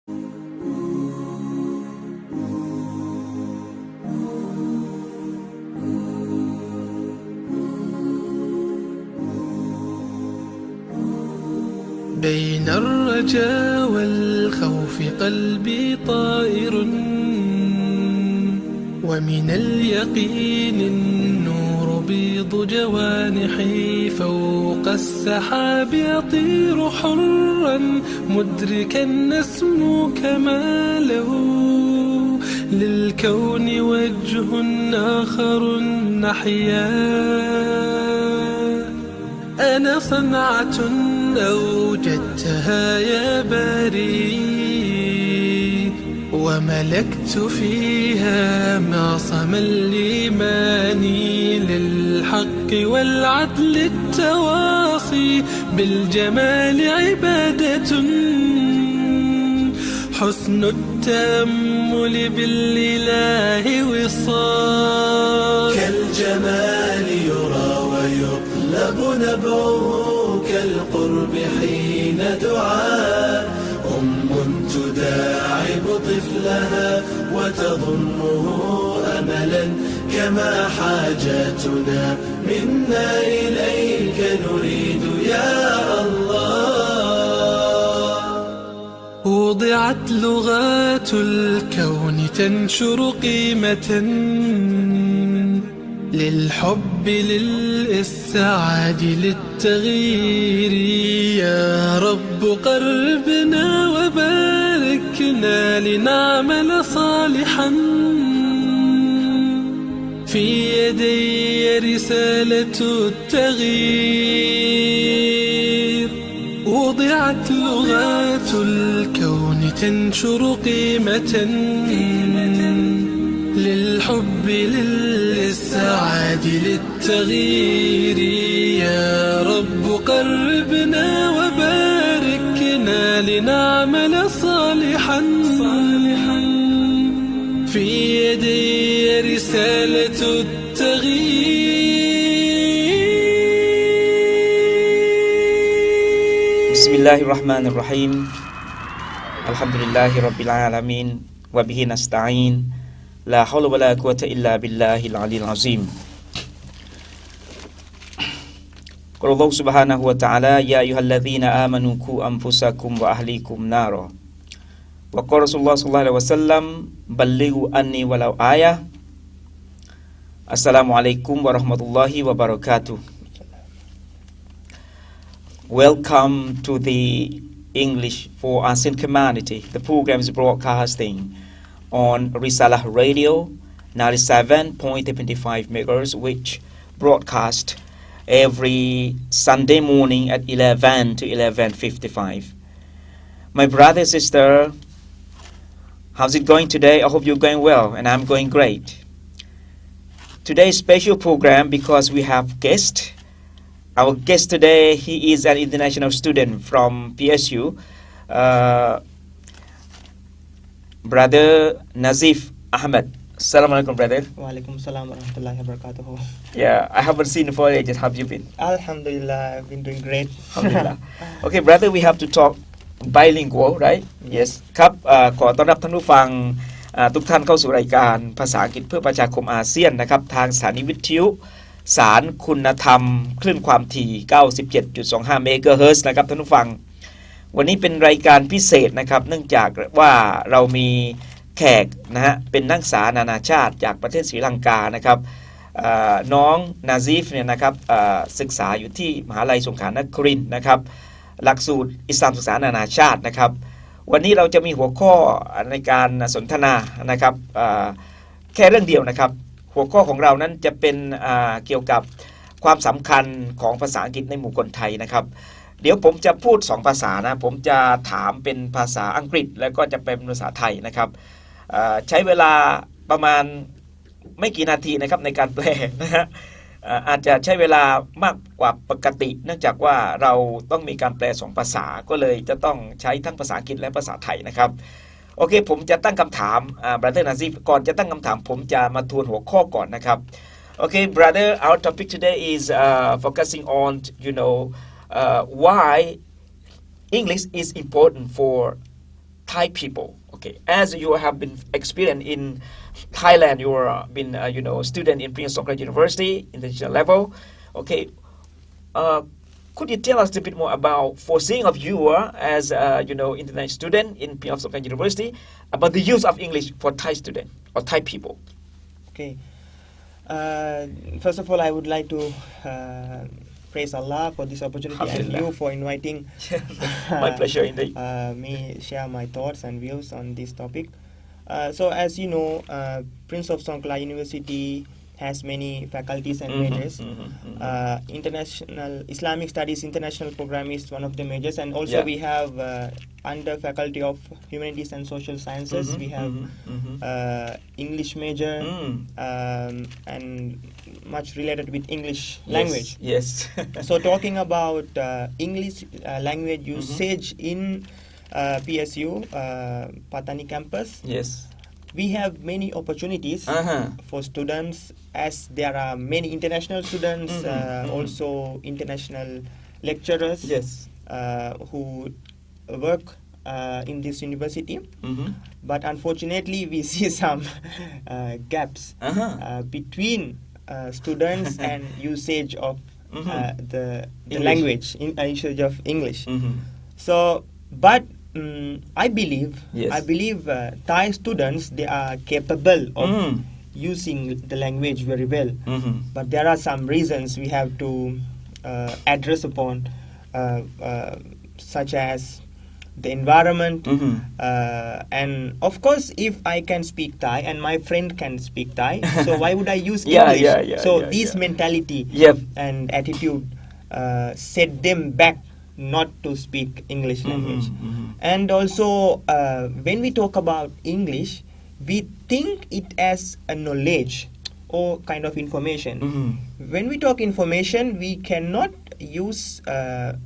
بين الرجاء والخوف قلبي طائر ومن اليقين النور بيض جوانحي فوق السحاب يطير حرا مدركا نسمو كماله للكون وجه آخر نحيا أنا صنعة أوجدتها يا باري وملكت فيها معصم الإيمان للحق والعدل التواصي بالجمال عبادة حسن التأمل بالإله وصال كالجمال يرى ويطلب نبعه كالقرب حين دعاء تداعب طفلها وتظنه أملا كما حاجاتنا منا إليك نريد يا الله وضعت لغات الكون تنشر قيمة للحب للإسعاد للتغيير يا رب قربنا وباركنا لنعمل صالحا في يدي رسالة التغيير وضعت لغات الكون تنشر قيمة للحب للسعاد للتغيير يا رب قربنا وباركنا لنعمل صالحا في يدي رسالة التغيير بسم الله الرحمن الرحيم الحمد لله رب العالمين وبه نستعين لا حول ولا قوة إلا بالله العلي العظيم قال الله سبحانه وتعالى يا أيها الذين آمنوا قوا أنفسكم وأهليكم نارا وقال رسول الله صلى الله عليه وسلم بلغوا أني ولو آية السلام عليكم ورحمة الله وبركاته. Welcome to the English for ASEAN Community. The program is broadcasting on Risalah Radio 97.25 MHz, which broadcast every Sunday morning at 11 to 11:55. My brother and sister, how's it going today? I hope you're going well, and I'm going great. Today's special program because we have guest. Our guest today, he is an international student from PSU. Brother Nazif Ahmed. Assalamu alaikum, brother. Wa alaikum salam wa rahmatullahi wa barakatuh. Yeah, I haven't seen you for ages. How have you been? Alhamdulillah, I've been doing great. Alhamdulillah. Okay, brother, we have to talk bilingual, right? Yes. ครับขอต้อนรับท่านผู้ฟังทุกท่านเข้าสู่รายการภาษาอังกฤษเพื่อประชาคมอาเซียนนะครับทางสถานีวิทยุสารคุณธรรมคลื่นความถี่ 97.25 เมกะเฮิรตซ์นะครับท่านผู้ฟังวันนี้เป็นรายการพิเศษนะครับเนื่องจากว่าเรามีแขกนะฮะเป็นนักศึกษานานาชาติจากประเทศศรีลังกานะครับน้องนาซีฟเนี่ยนะครับศึกษาอยู่ที่มหาวิทยาลัยสงขลานครินทร์นะครับหลักสูตรอิสลามศึกษานานาชาตินะครับวันนี้เราจะมีหัวข้อในการสนทนานะครับแค่เรื่องเดียวนะครับหัวข้อของเรานั้นจะเป็นเกี่ยวกับความสำคัญของภาษาอังกฤษในหมู่คนไทยนะครับเดี๋ยวผมจะพูด2ภาษานะผมจะถามเป็นภาษาอังกฤษแล้วก็จะเป็นภาษาไทยนะครับใช้เวลาประมาณไม่กี่นาทีนะครับในการแปลนะฮะอาจจะใช้เวลามากกว่าปกติเนื่องจากว่าเราต้องมีการแปล2ภาษาก็เลยจะต้องใช้ทั้งภาษาอังกฤษและภาษาไทยนะครับโอเคผมจะตั้งคำถามbrother Nazif ก่อนจะตั้งคำถามผมจะมาทวนหัวข้อก่อนนะครับโอเค brother our topic today is focusing on why English is important for Thai people. Okay, as you have been experienced in Thailand, you are been student in Prince of Wales University international level. Okay, could you tell us a bit more about foreseeing of you as international student in Prince of Wales University about the use of English for Thai student or Thai people? Okay. First of all, I would like to praise Allah for this opportunity and you for inviting My pleasure indeed. me share my thoughts and views on this topic. So as you know, Prince of Songkla University has many faculties and majors. International Islamic Studies International Program is one of the majors, and also we have under Faculty of Humanities and Social Sciences we have English major and much related with English language. Yes. So talking about English language usage in PSU Patani campus. Yes. We have many opportunities for students, as there are many international students, also international lecturers who work in this university. But unfortunately, we see some gaps between students and usage of the language, usage of English. So, but I believe Thai students, they are capable of using the language very well, but there are some reasons we have to address upon, such as the environment, and of course if I can speak Thai and my friend can speak Thai, so why would I use English? This mentality and attitude set them back not to speak English language. And also when we talk about English, we think it as a knowledge or kind of information. When we talk information, we cannot use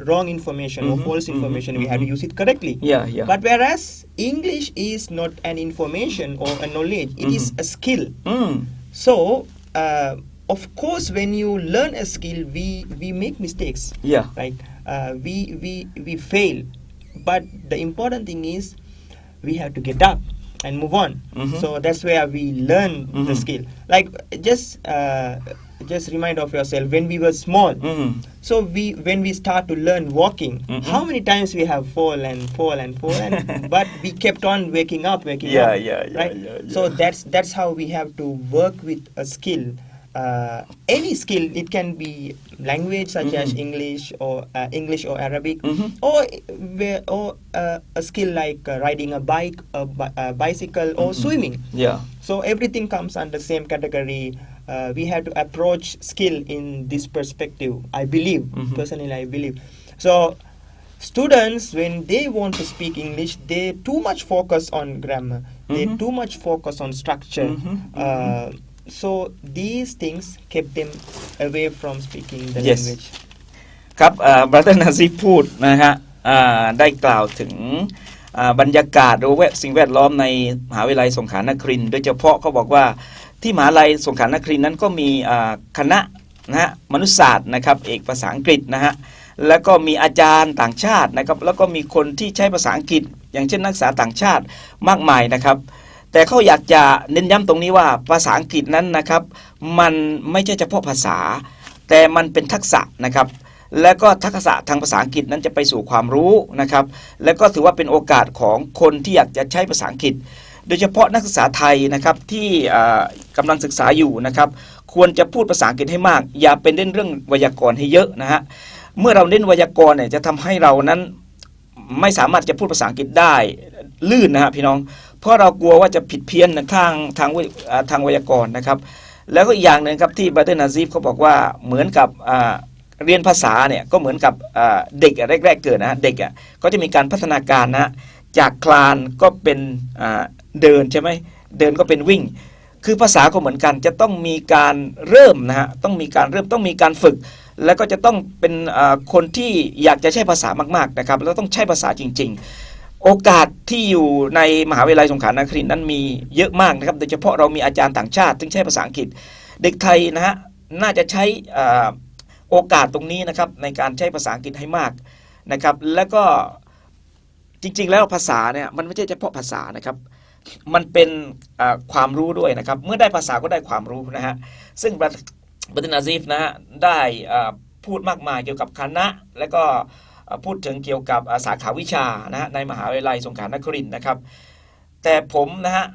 wrong information or false information. We have to use it correctly. But whereas English is not an information or a knowledge, it is a skill. So of course when you learn a skill, we make mistakes, right? We fail, but the important thing is we have to get up and move on. So that's where we learn the skill. Like just remind of yourself when we were small. So when we start to learn walking, how many times we have fall, but we kept on waking up, right? So that's how we have to work with a skill. Any skill, it can be language such as English or Arabic, or a skill like riding a bike, a bicycle, or swimming. So everything comes under the same category. We have to approach skill in this perspective, I believe. Personally, I believe. So students, when they want to speak English, they too much focus on grammar. They too much focus on structure. So these things kept them away from speaking the language. ครับบราเธอร์นาซีพูดนะฮะได้กล่าวถึงบรรยากาศหรือสิ่งแวดล้อมในมหาวิทยาลัยสงขลานครินทร์โดยเฉพาะเขาบอกว่าที่มหาวิทยาลัยสงขลานครินทร์นั้นก็มีคณะนะฮะมนุษยศาสตร์นะครับเอกภาษาอังกฤษนะฮะแล้วก็มีอาจารย์ต่างชาตินะครับแล้วก็มีคนที่ใช้ภาษาอังกฤษอย่างเช่นนักศึกษาต่างชาติมากมายนะครับแต่เขาอยากจะเน้นย้ำตรงนี้ว่าภาษาอังกฤษนั้นนะครับมันไม่ใช่เฉพาะภาษาแต่มันเป็นทักษะนะครับและก็ทักษะทางภาษาอังกฤษนั้นจะไปสู่ความรู้นะครับและก็ถือว่าเป็นโอกาสของคนที่อยากจะใช้ภาษาอังกฤษโดยเฉพาะนักศึกษาไทยนะครับที่กำลังศึกษาอยู่นะครับควรจะพูดภาษาอังกฤษให้มากอย่าเป็นเรื่องไวยากรณ์ให้เยอะนะฮะเมื่อเราเน้นไวยากรณ์เนี่ยจะทำให้เรานั้นไม่สามารถจะพูดภาษาอังกฤษได้ลื่นนะฮะพี่น้องเพราะเรากลัวว่าจะผิดเพี้ยนทางไวยากรณ์นะครับแล้วก็อีกอย่างหนึ่งครับที่บราเธอร์นาซีฟเขาบอกว่าเหมือนกับเรียนภาษาเนี่ยก็เหมือนกับเด็กแรกๆเกิดนะเด็กก็จะมีการพัฒนาการนะจากคลานก็เป็นเดินใช่ไหมเดินก็เป็นวิ่งคือภาษาก็เหมือนกันจะต้องมีการเริ่มนะฮะต้องมีการฝึกแล้วก็จะต้องเป็นคนที่อยากจะใช้ภาษามากๆนะครับแล้วต้องใช้ภาษาจริงๆโอกาสที่อยู่ในมหาวิทยาลัยสงขลานครินทร์นั้นมีเยอะมากนะครับโดยเฉพาะเรามีอาจารย์ต่างชาติซึ่งใช้ภาษาอังกฤษเด็กไทยนะฮะน่าจะใช้โอกาสตรงนี้นะครับในการใช้ภาษาอังกฤษให้มากนะครับแล้วก็ จริงๆแล้วภาษาเนี่ยมันไม่ใช่เฉพาะภาษานะครับมันเป็นความรู้ด้วยนะครับเมื่อได้ภาษาก็ได้ความรู้นะฮะซึ่งบัตนาซีฟนะฮะได้พูดมากมายเกี่ยวกับคณะและก็พูดถึงเกี่ยวกับสาขาวิชานะฮะในมหาวิทยาลัยสงขลานครินทร์นะครับแต่ผมนะฮะ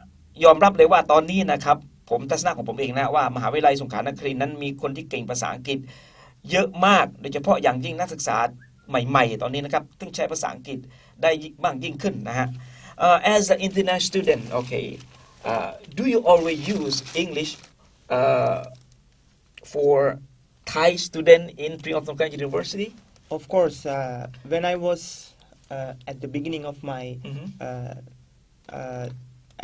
ยอมรับเลยว่าตอนนี้นะครับผมทัศนะของผมเองนะว่ามหาวิทยาลัยสงขลานครินทร์นั้นมีคนที่เก่งภาษาอังกฤษเยอะมากโดยเฉพาะอย่างยิ่งนักศึกษาใหม่ๆตอนนี้นะครับซึ่งใช้ภาษาอังกฤษได้มากยิ่งขึ้นนะฮะas an international student okay do you always use English for Thai student in Prince of Songkran University Of course when I was at the beginning of my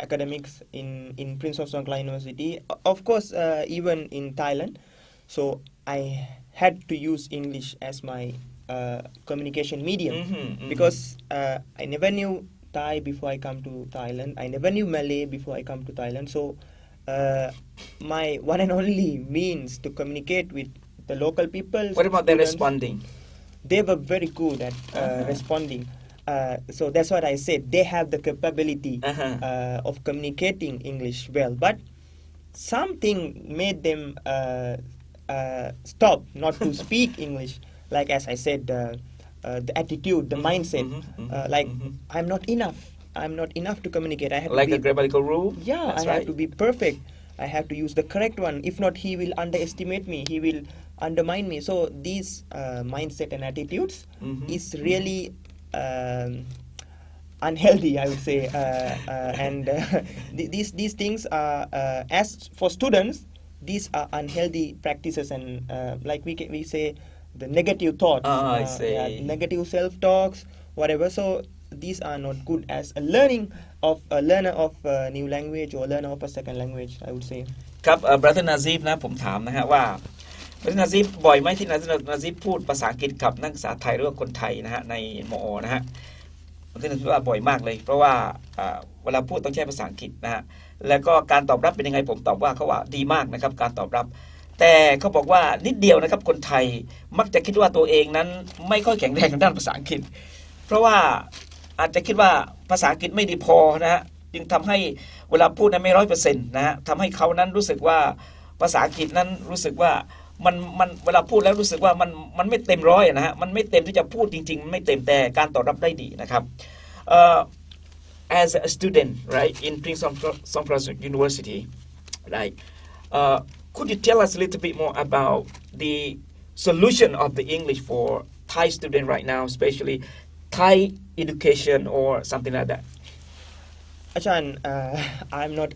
academics in Prince of Songkran University of course even in Thailand so I had to use English as my communication medium because I never knew Thai before I come to Thailand. I never knew Malay before I come to Thailand. So my one and only means to communicate with the local people. What about their responding? They were very good at responding. So that's what I said. They have the capability of communicating English well. But something made them stop not to speak English. Like as I said, the attitude, the mindset. Like I'm not enough. I'm not enough to communicate. I have like to be, a grammatical rule? Yeah, That's I right. have to be perfect. I have to use the correct one. If not, he will underestimate me. He will undermine me. So these mindset and attitudes is really unhealthy, I would say. And these things are, as for students, these are unhealthy practices and like we say, the negative thoughts, I see. Negative self-talks, whatever. So these are not good as a learner of a new language or learner of a second language, I would say. ครับบรัตนาซีฟนะผมถามนะฮะว่าบรัตนาซีฟบ่อยไหมที่นาซีฟพูดภาษาอังกฤษกับนักศึกษาไทยหรือว่าคนไทยนะฮะในมอนะฮะบรัตนาซีฟว่าบ่อยมากเลยเพราะว่าเวลาพูดต้องใช้ภาษาอังกฤษนะฮะแล้วก็การตอบรับเป็นยังไงผมตอบว่าเขาว่าดีมากนะครับการตอบรับแต่เขาบอกว่านิดเดียวนะครับคนไทยมักจะคิดว่าตัวเองนั้นไม่ค่อยแข็งแรงทางด้านภาษาอังกฤษเพราะว่าอาจจะคิดว่าภาษาอังกฤษไม่ดีพอนะฮะจึงทำให้เวลาพูดนั้นไม่100%นะฮะทำให้เขานั้นรู้สึกว่าภาษาอังกฤษนั้นรู้สึกว่ามันเวลาพูดแล้วรู้สึกว่ามันไม่เต็มร้อยนะฮะมันไม่เต็มที่จะพูดจริงๆไม่เต็มแต่การตอบรับได้ดีนะครับ as a student right in Prince of Songkran University right could you tell us a little bit more about the solution of the English for Thai student right now, especially Thai education or something like that? Achan, I'm not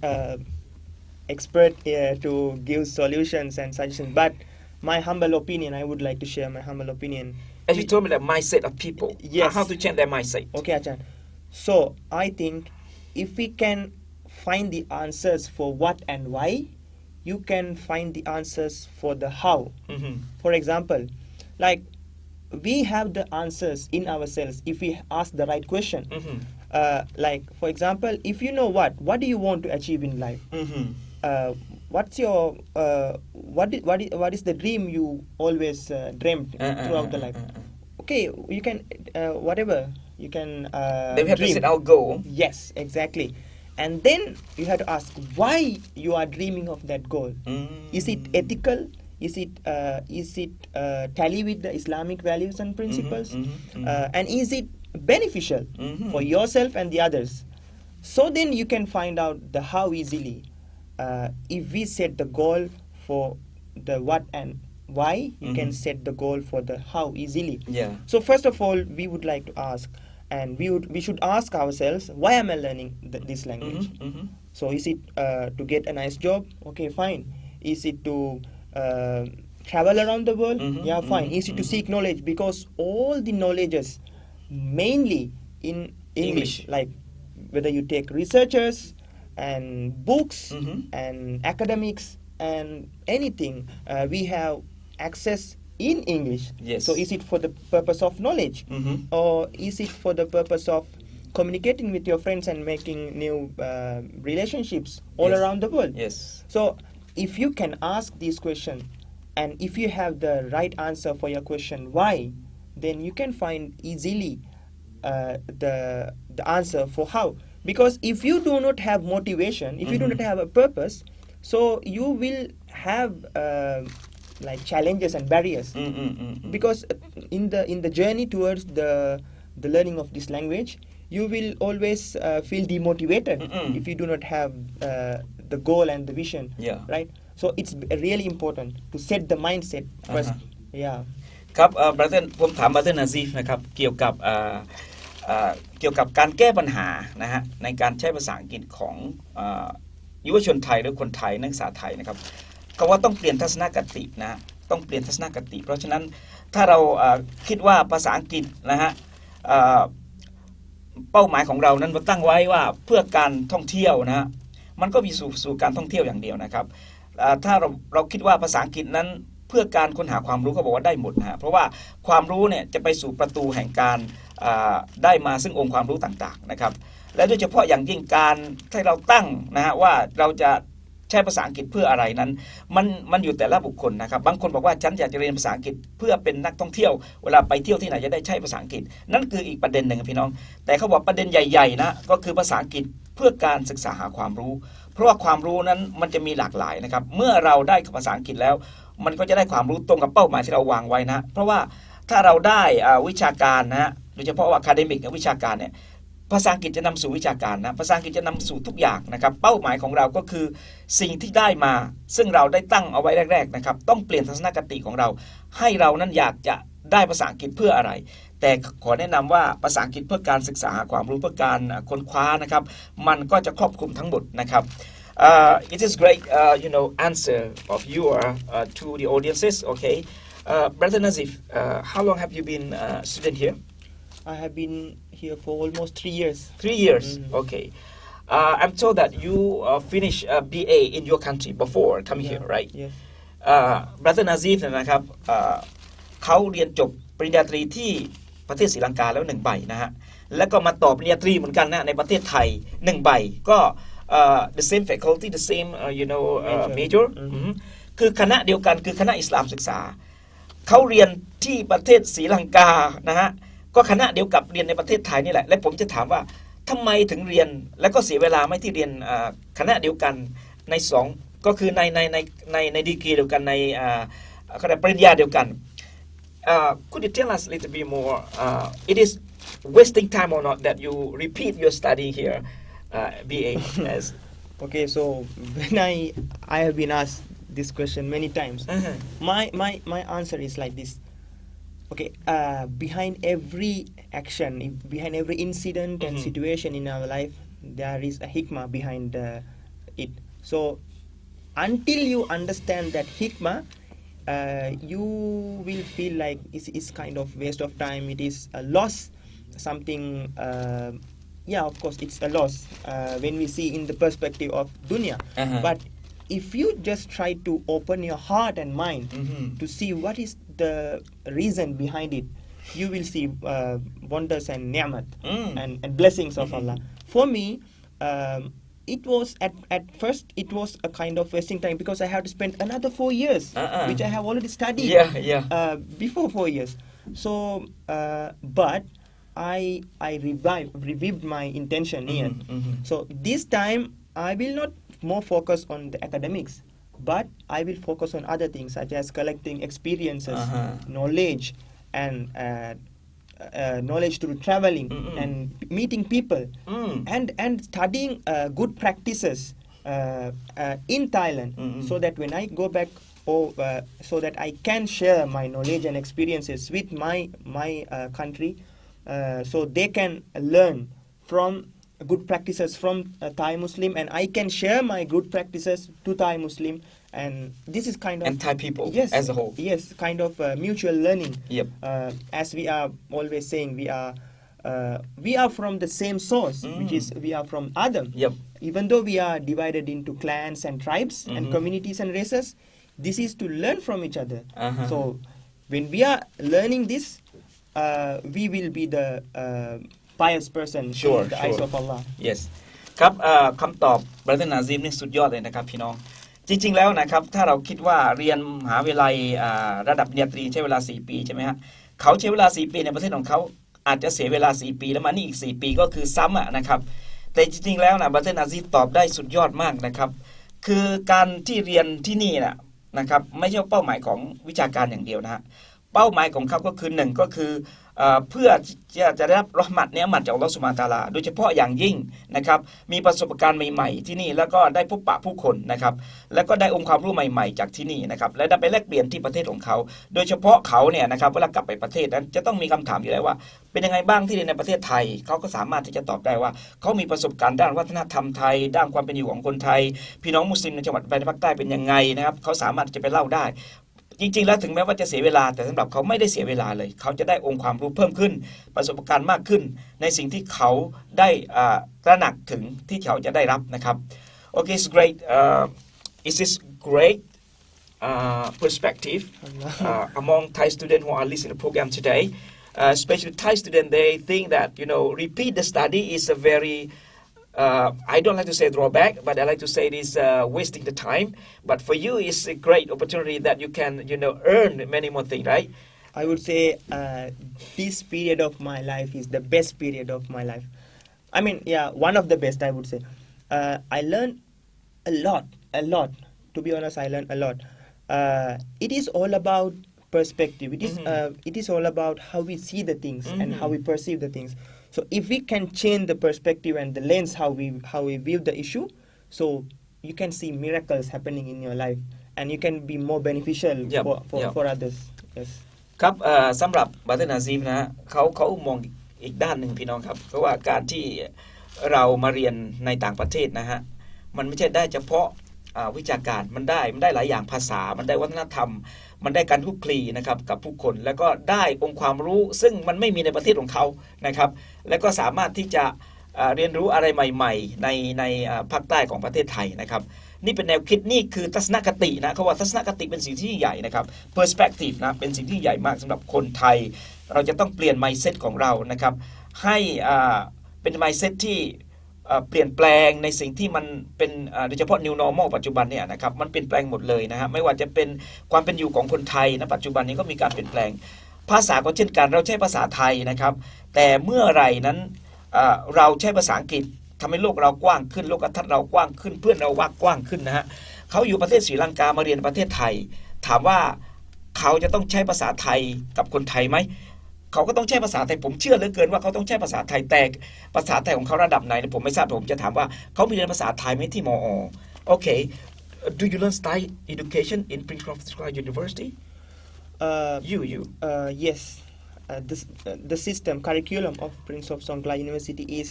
expert here to give solutions and suggestions, but my humble opinion, I would like to share my humble opinion. As you told me, the mindset of people. Yes. How to change their mindset? Okay, Achan. So I think if we can find the answers for what and why, you can find the answers for the how. For example, like we have the answers in ourselves if we ask the right question. Like for example, if you know what do you want to achieve in life? What's your what is the dream you always dreamt throughout the life? Okay, you can whatever you can. They have to set our goal. Yes, exactly. And then you have to ask why you are dreaming of that goal. Is it ethical? Is it tally with the Islamic values and principles? And is it beneficial for yourself and the others? So then you can find out the how easily. If we set the goal for the what and why, you can set the goal for the how easily. Yeah. So first of all, we would like to ask. And we should ask ourselves, why am I learning this language? So is it to get a nice job? Okay, fine. Is it to travel around the world? Yeah, fine. Is it to seek knowledge? Because all the knowledges mainly in English, like whether you take researchers and books and academics and anything, we have access in English. Yes. So is it for the purpose of knowledge, or is it for the purpose of communicating with your friends and making new relationships all around the world? Yes. So if you can ask these questions, and if you have the right answer for your question why, then you can find easily the answer for how. Because if you do not have motivation, if you do not have a purpose, so you will have like challenges and barriers. Because in the journey towards the learning of this language, you will always feel demotivated if you do not have the goal and the vision. Yeah. Right. So it's really important to set the mindset first. Yeah. ครับbrother ผมถาม brother Nazif นะครับเกี่ยวกับการแก้ปัญหานะฮะในการใช้ภาษาอังกฤษของยุวชนไทยหรือคนไทยนักศึกษาไทยนะครับก็ว่าต้องเปลี่ยนทัศนคตินะต้องเปลี่ยนทัศนคติเพราะฉะนั้นถ้าเราคิดว่าภาษาอังกฤษนะฮะเป้าหมายของเรานั้นเราตั้งไว้ว่าเพื่อการท่องเที่ยวนะฮะมันก็มีสู่การท่องเที่ยวอย่างเดียวนะครับถ้าเราคิดว่าภาษาอังกฤษนั้นเพื่อการค้นหาความรู้เขาบอกว่าได้หมดนะฮะเพราะว่าความรู้เนี่ยจะไปสู่ประตูแห่งการได้มาซึ่งองค์ความรู้ต่างๆนะครับและโดยเฉพาะอย่างยิ่งการที่เราตั้งนะฮะว่าเราจะใช้ภาษาอังกฤษเพื่ออะไรนั้นมันอยู่แต่ละบุคคลนะครับบางคนบอกว่าฉันอยากจะเรียนภาษาอังกฤษเพื่อเป็นนักท่องเที่ยวเวลาไปเที่ยวที่ไหนจะได้ใช้ภาษาอังกฤษนั่นคืออีกประเด็นหนึ่งพี่น้องแต่เขาบอกประเด็นใหญ่ๆนะก็คือภาษาอังกฤษเพื่อการศึกษาหาความรู้เพราะว่าความรู้นั้นมันจะมีหลากหลายนะครับเมื่อเราได้ภาษาอังกฤษแล้วมันก็จะได้ความรู้ตรงกับเป้าหมายที่เราวางไว้นะเพราะว่าถ้าเราได้วิชาการนะฮะโดยเฉพาะว่า academic วิชาการเนี่ยภาษาอังกฤษจะนำสู่วิชาการนะภาษาอังกฤษจะนำสู่ทุกอย่างนะครับเป้าหมายของเราก็คือสิ่งที่ได้มาซึ่งเราได้ตั้งเอาไว้แรกๆนะครับต้องเปลี่ยนทัศนคติของเราให้เรานั้นอยากจะได้ภาษาอังกฤษเพื่ออะไรแต่ขอแนะนำว่าภาษาอังกฤษเพื่อการศึกษาหาความรู้เพื่อการค้นคว้านะครับมันก็จะครอบคลุมทั้งหมดนะครับit is great answer of your to the audiences okay brother Nazif how long have you been student here I have been here for almost 3 years. 3 years, okay. I'm told that you finished BA in your country before coming here, right? Yes. Brother Nazif นะครับเขาเรียนจบปริญญาตรีที่ประเทศศรีลังกาแล้ว1ใบนะฮะแล้วก็มาต่อปริญญาตรีเหมือนกันนะในประเทศไทย1ใบก็the same faculty, the same major คือคณะเดียวกันคือคณะอิสลามศึกษาเขาเรียนที่ประเทศศรีลังกานะฮะก็คณะเดียวกับเรียนในประเทศไทยนี่แหละและผมจะถามว่าทำไมถึงเรียนแล้วก็เสียเวลาไม่ที่เรียนคณะเดียวกันใน2ก็คือในดีกรีเดียวกันในคณะปริญญาเดียวกัน could you tell us a little bit more it is wasting time or not that you repeat your study here BA as okay so when I have been asked this question many times my answer is like this okay behind every action behind every incident and situation in our life there is a hikmah behind it so until you understand that hikmah you will feel like it's kind of waste of time it is a loss something yeah of course it's a loss when we see in the perspective of dunya but if you just try to open your heart and mind to see what is the reason behind it you will see wonders and ni'mat and blessings of Allah for me it was at first it was a kind of wasting time because I have to spend another 4 years which I have already studied before 4 years so but I revived my intention here so this time I will not more focus on the academics but I will focus on other things such as collecting experiences knowledge and knowledge through traveling and meeting people and studying good practices in Thailand so that when I go back so that I can share my knowledge and experiences with my country so they can learn from good practices from Thai Muslim and I can share my good practices to Thai Muslim and this is kind of and Thai people as a whole yes kind of mutual learning yep as we are always saying we are from the same source which is we are from Adam yep even though we are divided into clans and tribes and communities and races this is to learn from each other so when we are learning this we will be the pious person in the eyes of Allah yes ครับคำตอบ Brother Nazim นี่สุดยอดเลยนะครับพี่น้องจริงๆแล้วนะครับถ้าเราคิดว่าเรียนมหาวิทยาลัยระดับปริญญาตรีใช้เวลา4 ปีใช่ไหมฮะเขาใช้เวลา4 ปีในประเทศของเขา อาจจะเสียเวลา4ปีแล้วมานี่อีก4ปีก็คือซ้ำนะครับแต่จริงๆแล้วนะบัตเทอร์นาซีฟตอบได้สุดยอดมากนะครับคือการที่เรียนที่นี่นะครับไม่ใช่เป้าหมายของวิชาการอย่างเดียวนะฮะเป้าหมายของเขาก็คือ1ก็คือเพื่อจะได้รับรหมัดเนื้อหมัดจากอัลเลาะห์ซุบฮานะฮูวะตะอาลาโดยเฉพาะอย่างยิ่งนะครับมีประสบการณ์ใหม่ๆที่นี่แล้วก็ได้พบปะผู้คนนะครับแล้วก็ได้องค์ความรู้ใหม่ๆจากที่นี่นะครับและได้ไปแลกเปลี่ยนที่ประเทศของเขาโดยเฉพาะเขาเนี่ยนะครับเวลากลับไปประเทศนั้นจะต้องมีคำถามอยู่แล้วว่าเป็นยังไงบ้างที่เรียนในประเทศไทยเขาก็สามารถที่จะตอบได้ว่าเขามีประสบการณ์ด้านวัฒนธรรมไทยด้านความเป็นอยู่ของคนไทยพี่น้องมุสลิมในจังหวัดภาคใต้เป็นยังไงนะครับเขาสามารถจะไปเล่าได้จริงๆแล้วถึงแม้ว่าจะเสียเวลาแต่สำหรับเขาไม่ได้เสียเวลาเลยเขาจะได้องค์ความรู้เพิ่มขึ้นประสบการณ์มากขึ้นในสิ่งที่เขาได้ตระหนักถึงที่เขาจะได้รับนะครับ Okay, it's great. Is this great perspective among Thai students who are listening to the program today? Especially Thai students, they think that repeat the study is a very I don't like to say drawback, but I like to say it is wasting the time. But for you, it's a great opportunity that you can, earn many more things, right? I would say this period of my life is the best period of my life. I mean, yeah, one of the best, I would say. I learned a lot. To be honest, I learned a lot. It is all about perspective. It is all about how we see the things and how we perceive the things. So if we can change the perspective and the lens how we view the issue, so you can see miracles happening in your life, and you can be more beneficial for others. Yes. ครับสำหรับบัตเตอร์นาซีฟนะเขามองอีกด้านหนึ่งพี่น้องครับเพราะว่าการที่เรามาเรียนในต่างประเทศนะฮะมันไม่ใช่ได้เฉพาะวิชาการมันได้หลายอย่างภาษามันได้วัฒนธรรมมันได้การคลุกคลีนะครับกับผู้คนแล้วก็ได้องค์ความรู้ซึ่งมันไม่มีในประเทศของเขานะครับแล้วก็สามารถที่จะเรียนรู้อะไรใหม่ๆในภาคใต้ของประเทศไทยนะครับนี่เป็นแนวคิดนี่คือทัศนคตินะเขาว่าทัศนคติเป็นสิ่งที่ใหญ่นะครับ perspective นะเป็นสิ่งที่ใหญ่มากสำหรับคนไทยเราจะต้องเปลี่ยน mindset ของเรานะครับให้เป็น mindset ที่เปลี่ยนแปลงในสิ่งที่มันเป็นโดยเฉพาะ new normal ปัจจุบันเนี่ยนะครับมันเปลี่ยนแปลงหมดเลยนะฮะไม่ว่าจะเป็นความเป็นอยู่ของคนไทยนะปัจจุบันนี้ก็มีการเปลี่ยนแปลงภาษาก็เช่นกันเราใช้ภาษาไทยนะครับแต่เมื่อไหร่นั้นเราใช้ภาษาอังกฤษทำให้โลกเรากว้างขึ้นโลกทัศน์เรากว้างขึ้นเพื่อนเรากว้างขึ้นนะฮะเขาอยู่ประเทศศรีลังกามาเรียนประเทศไทยถามว่าเขาจะต้องใช้ภาษาไทยกับคนไทยไหมเขาก็ต้องใช้ภาษาไทยผมเชื่อเหลือเกินว่าเขาต้องใช้ภาษาไทยแต่ภาษาไทยของเขาระดับไหนผมไม่ทราบผมจะถามว่าเขามีเรียนภาษาไทยไหมที่มอOkay, do you learn Thai education in Prince of Songkhla University? Yes. The system curriculum of Prince of Songkhla University is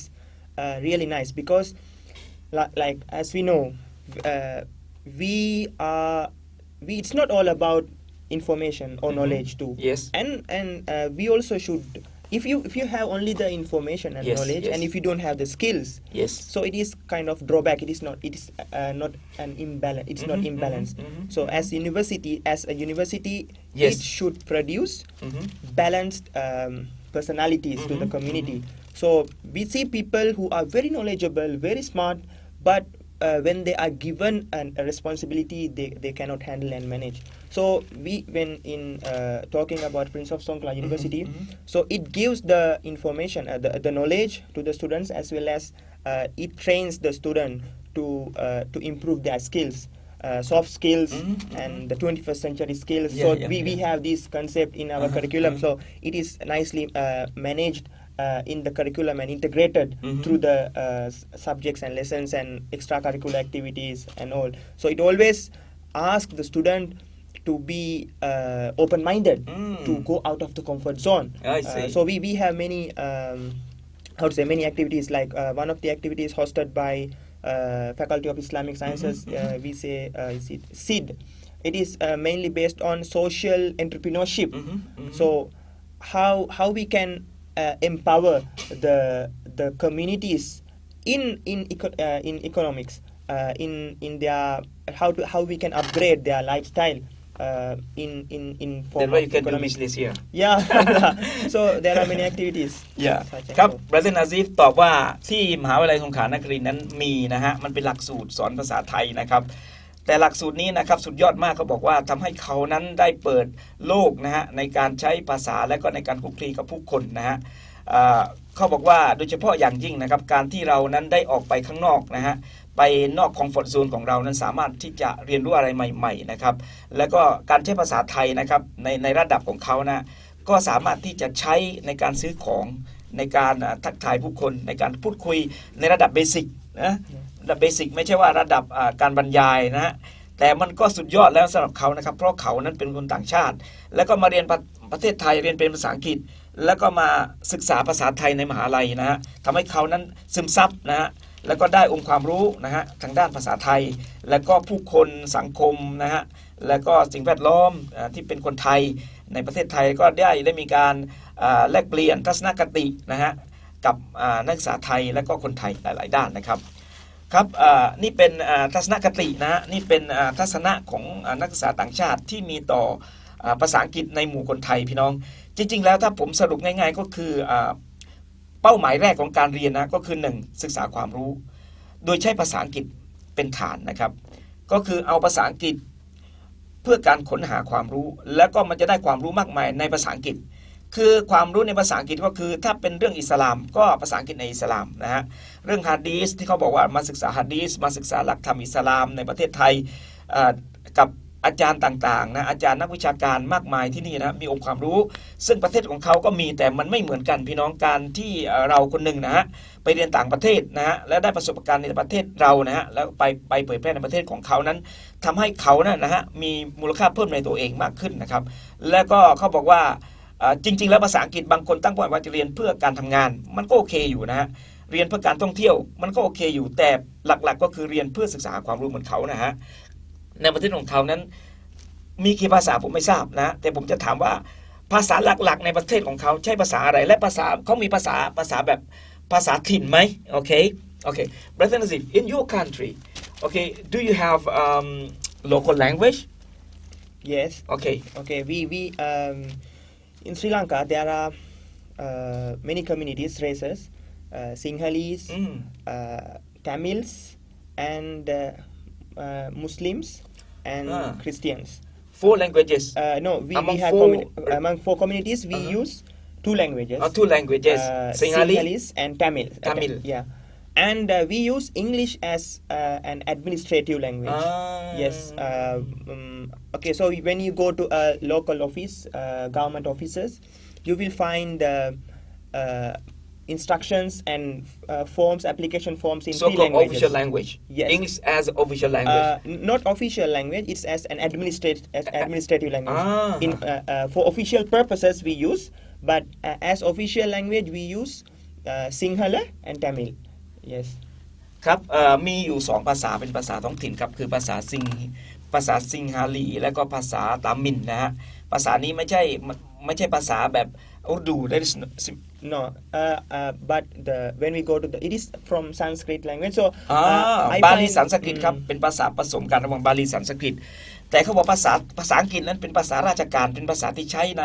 really nice because, like as we know, it's not all about information or knowledge too. Yes. And we also should. If you have only the information and knowledge, and if you don't have the skills, so it is kind of drawback. It is not an imbalance. It's not imbalance. So as a university, it should produce balanced personalities to the community. So we see people who are very knowledgeable, very smart, but when they are given a responsibility, they cannot handle and manage. So when talking about Prince of Songkhla University, so it gives the information, the knowledge to the students, as well as it trains the student to improve their skills, soft skills and the 21st century skills. We have this concept in our curriculum. So it is nicely managed in the curriculum and integrated through the subjects and lessons and extracurricular activities and all. So it always asks the student to be open-minded, to go out of the comfort zone. I see. So we have many many activities, like one of the activities hosted by Faculty of Islamic Sciences, we say SID. It is mainly based on social entrepreneurship. So how we can empower the communities in economics, in their how we can upgrade their lifestyle in form Then why you of can do economics. business here? Yeah. So there are many activities. ครับบัตเตอร์นาซีฟตอบว่าที่มหาวิทยาลัยสงขลานครินทร์นั้นมีนะฮะมันเป็นหลักสูตรสอนภาษาไทยนะครับแต่หลักสูตรนี้นะครับสุดยอดมากเขาบอกว่าทำให้เขานั้นได้เปิดโลกนะฮะในการใช้ภาษาและก็ในการคลุกคลีกับผู้คนนะฮะ เขาบอกว่าโดยเฉพาะอย่างยิ่งนะครับการที่เรานั้นได้ออกไปข้างนอกนะฮะไปนอกคอมฟอร์ตโซนของเรานั้นสามารถที่จะเรียนรู้อะไรใหม่ๆนะครับแล้วก็การใช้ภาษาไทยนะครับในระดับของเขานะก็สามารถที่จะใช้ในการซื้อของในการทักทายผู้คนในการพูดคุยในระดับเบสิกนะระดับเบสิกไม่ใช่ว่าระดับการบรรยายนะฮะแต่มันก็สุดยอดแล้วสำหรับเขานะครับเพราะเขานั้นเป็นคนต่างชาติแล้วก็มาเรียนประเทศไทยเรียนเป็นภาษาอังกฤษแล้วก็มาศึกษาภาษาไทยในมหาลัยนะฮะทำให้เขานั้นซึมซับนะฮะแล้วก็ได้องค์ความรู้นะฮะทางด้านภาษาไทยแล้วก็ผู้คนสังคมนะฮะแล้วก็สิ่งแวดล้อมที่เป็นคนไทยในประเทศไทยก็ได้มีการแลกเปลี่ยนทัศนคตินะฮะกับนักศึกษาไทยและก็คนไทยหลายๆด้านนะครับครับนี่เป็นทัศนคตินะฮะนี่เป็นทัศนะของนักศึกษาต่างชาติที่มีต่อภาษาอังกฤษในหมู่คนไทยพี่น้องจริงๆแล้วถ้าผมสรุปง่ายๆก็คือเป้าหมายแรกของการเรียนนะก็คือ 1. ศึกษาความรู้โดยใช้ภาษาอังกฤษเป็นฐานนะครับก็คือเอาภาษาอังกฤษเพื่อการค้นหาความรู้แล้วก็มันจะได้ความรู้มากมายในภาษาอังกฤษคือความรู้ในภาษาอังกฤษก็คือถ้าเป็นเรื่องอิสลามก็ภาษาอังกฤษในอิสลามนะฮะเรื่องฮะดีษที่เขาบอกว่ามาศึกษาฮะดีษมาศึกษาหลักธรรมอิสลามในประเทศไทยกับอาจารย์ต่างๆนะอาจารย์นักวิชาการมากมายที่นี่นะมีองค์ความรู้ซึ่งประเทศของเขาก็มีแต่มันไม่เหมือนกันพี่น้องการที่เราคนหนึ่งนะฮะไปเรียนต่างประเทศนะฮะและได้ประสบการณ์ในประเทศเรานะฮะแล้วไปเผยแพร่ในประเทศของเขานั้นทำให้เขานะฮะมีมูลค่าเพิ่มในตัวเองมากขึ้นนะครับแล้วก็เขาบอกว่าจริงๆแล้วภาษาอังกฤษบางคนตั้งเป้าหมายว่าจะเรียนเพื่อการทำงานมันก็โอเคอยู่นะฮะเรียนเพื่อการท่องเที่ยวมันก็โอเคอยู่แต่หลักๆก็คือเรียนเพื่อศึกษาความรู้เหมือนเขานะฮะในประเทศของเขานั้นมีกี่ภาษาผมไม่ทราบนะแต่ผมจะถามว่าภาษาหลักๆในประเทศของเขาใช้ภาษาอะไรและภาษาเขามีภาษาแบบภาษาถิ่นไหมโอเค Brother Nazif in your country okay do you have local language Yes okay we in Sri Lanka there are many communities races Sinhalese Tamils and Muslims and Christians 4 languages no we have among 4 communities we use 2 languages 2 languages Sinhalese and Tamil yeah and we use English as an administrative language yes okay so when you go to a local office government offices you will find instructions and forms application forms in 3 languages official language yes English as official language not official language it's as an administrative language for official purposes we use but as official language we use Sinhala and Tamil yes ครับมีอยู่2ภาษาเป็นภาษาท้องถิ่นครับคือภาษาซิงฮาลีและก็ภาษาตามิลนะฮะภาษานี้ไม่ใช่ภาษาแบบอุรดู no but when we go to it is from Sanskrit language so บาลีสันสกฤตครับเป็นภาษาผสมกันระหว่างบาลีสันสกฤตแต่เขาบอกภาษาอังกฤษนั้นเป็นภาษาราชการเป็นภาษาที่ใช้ใน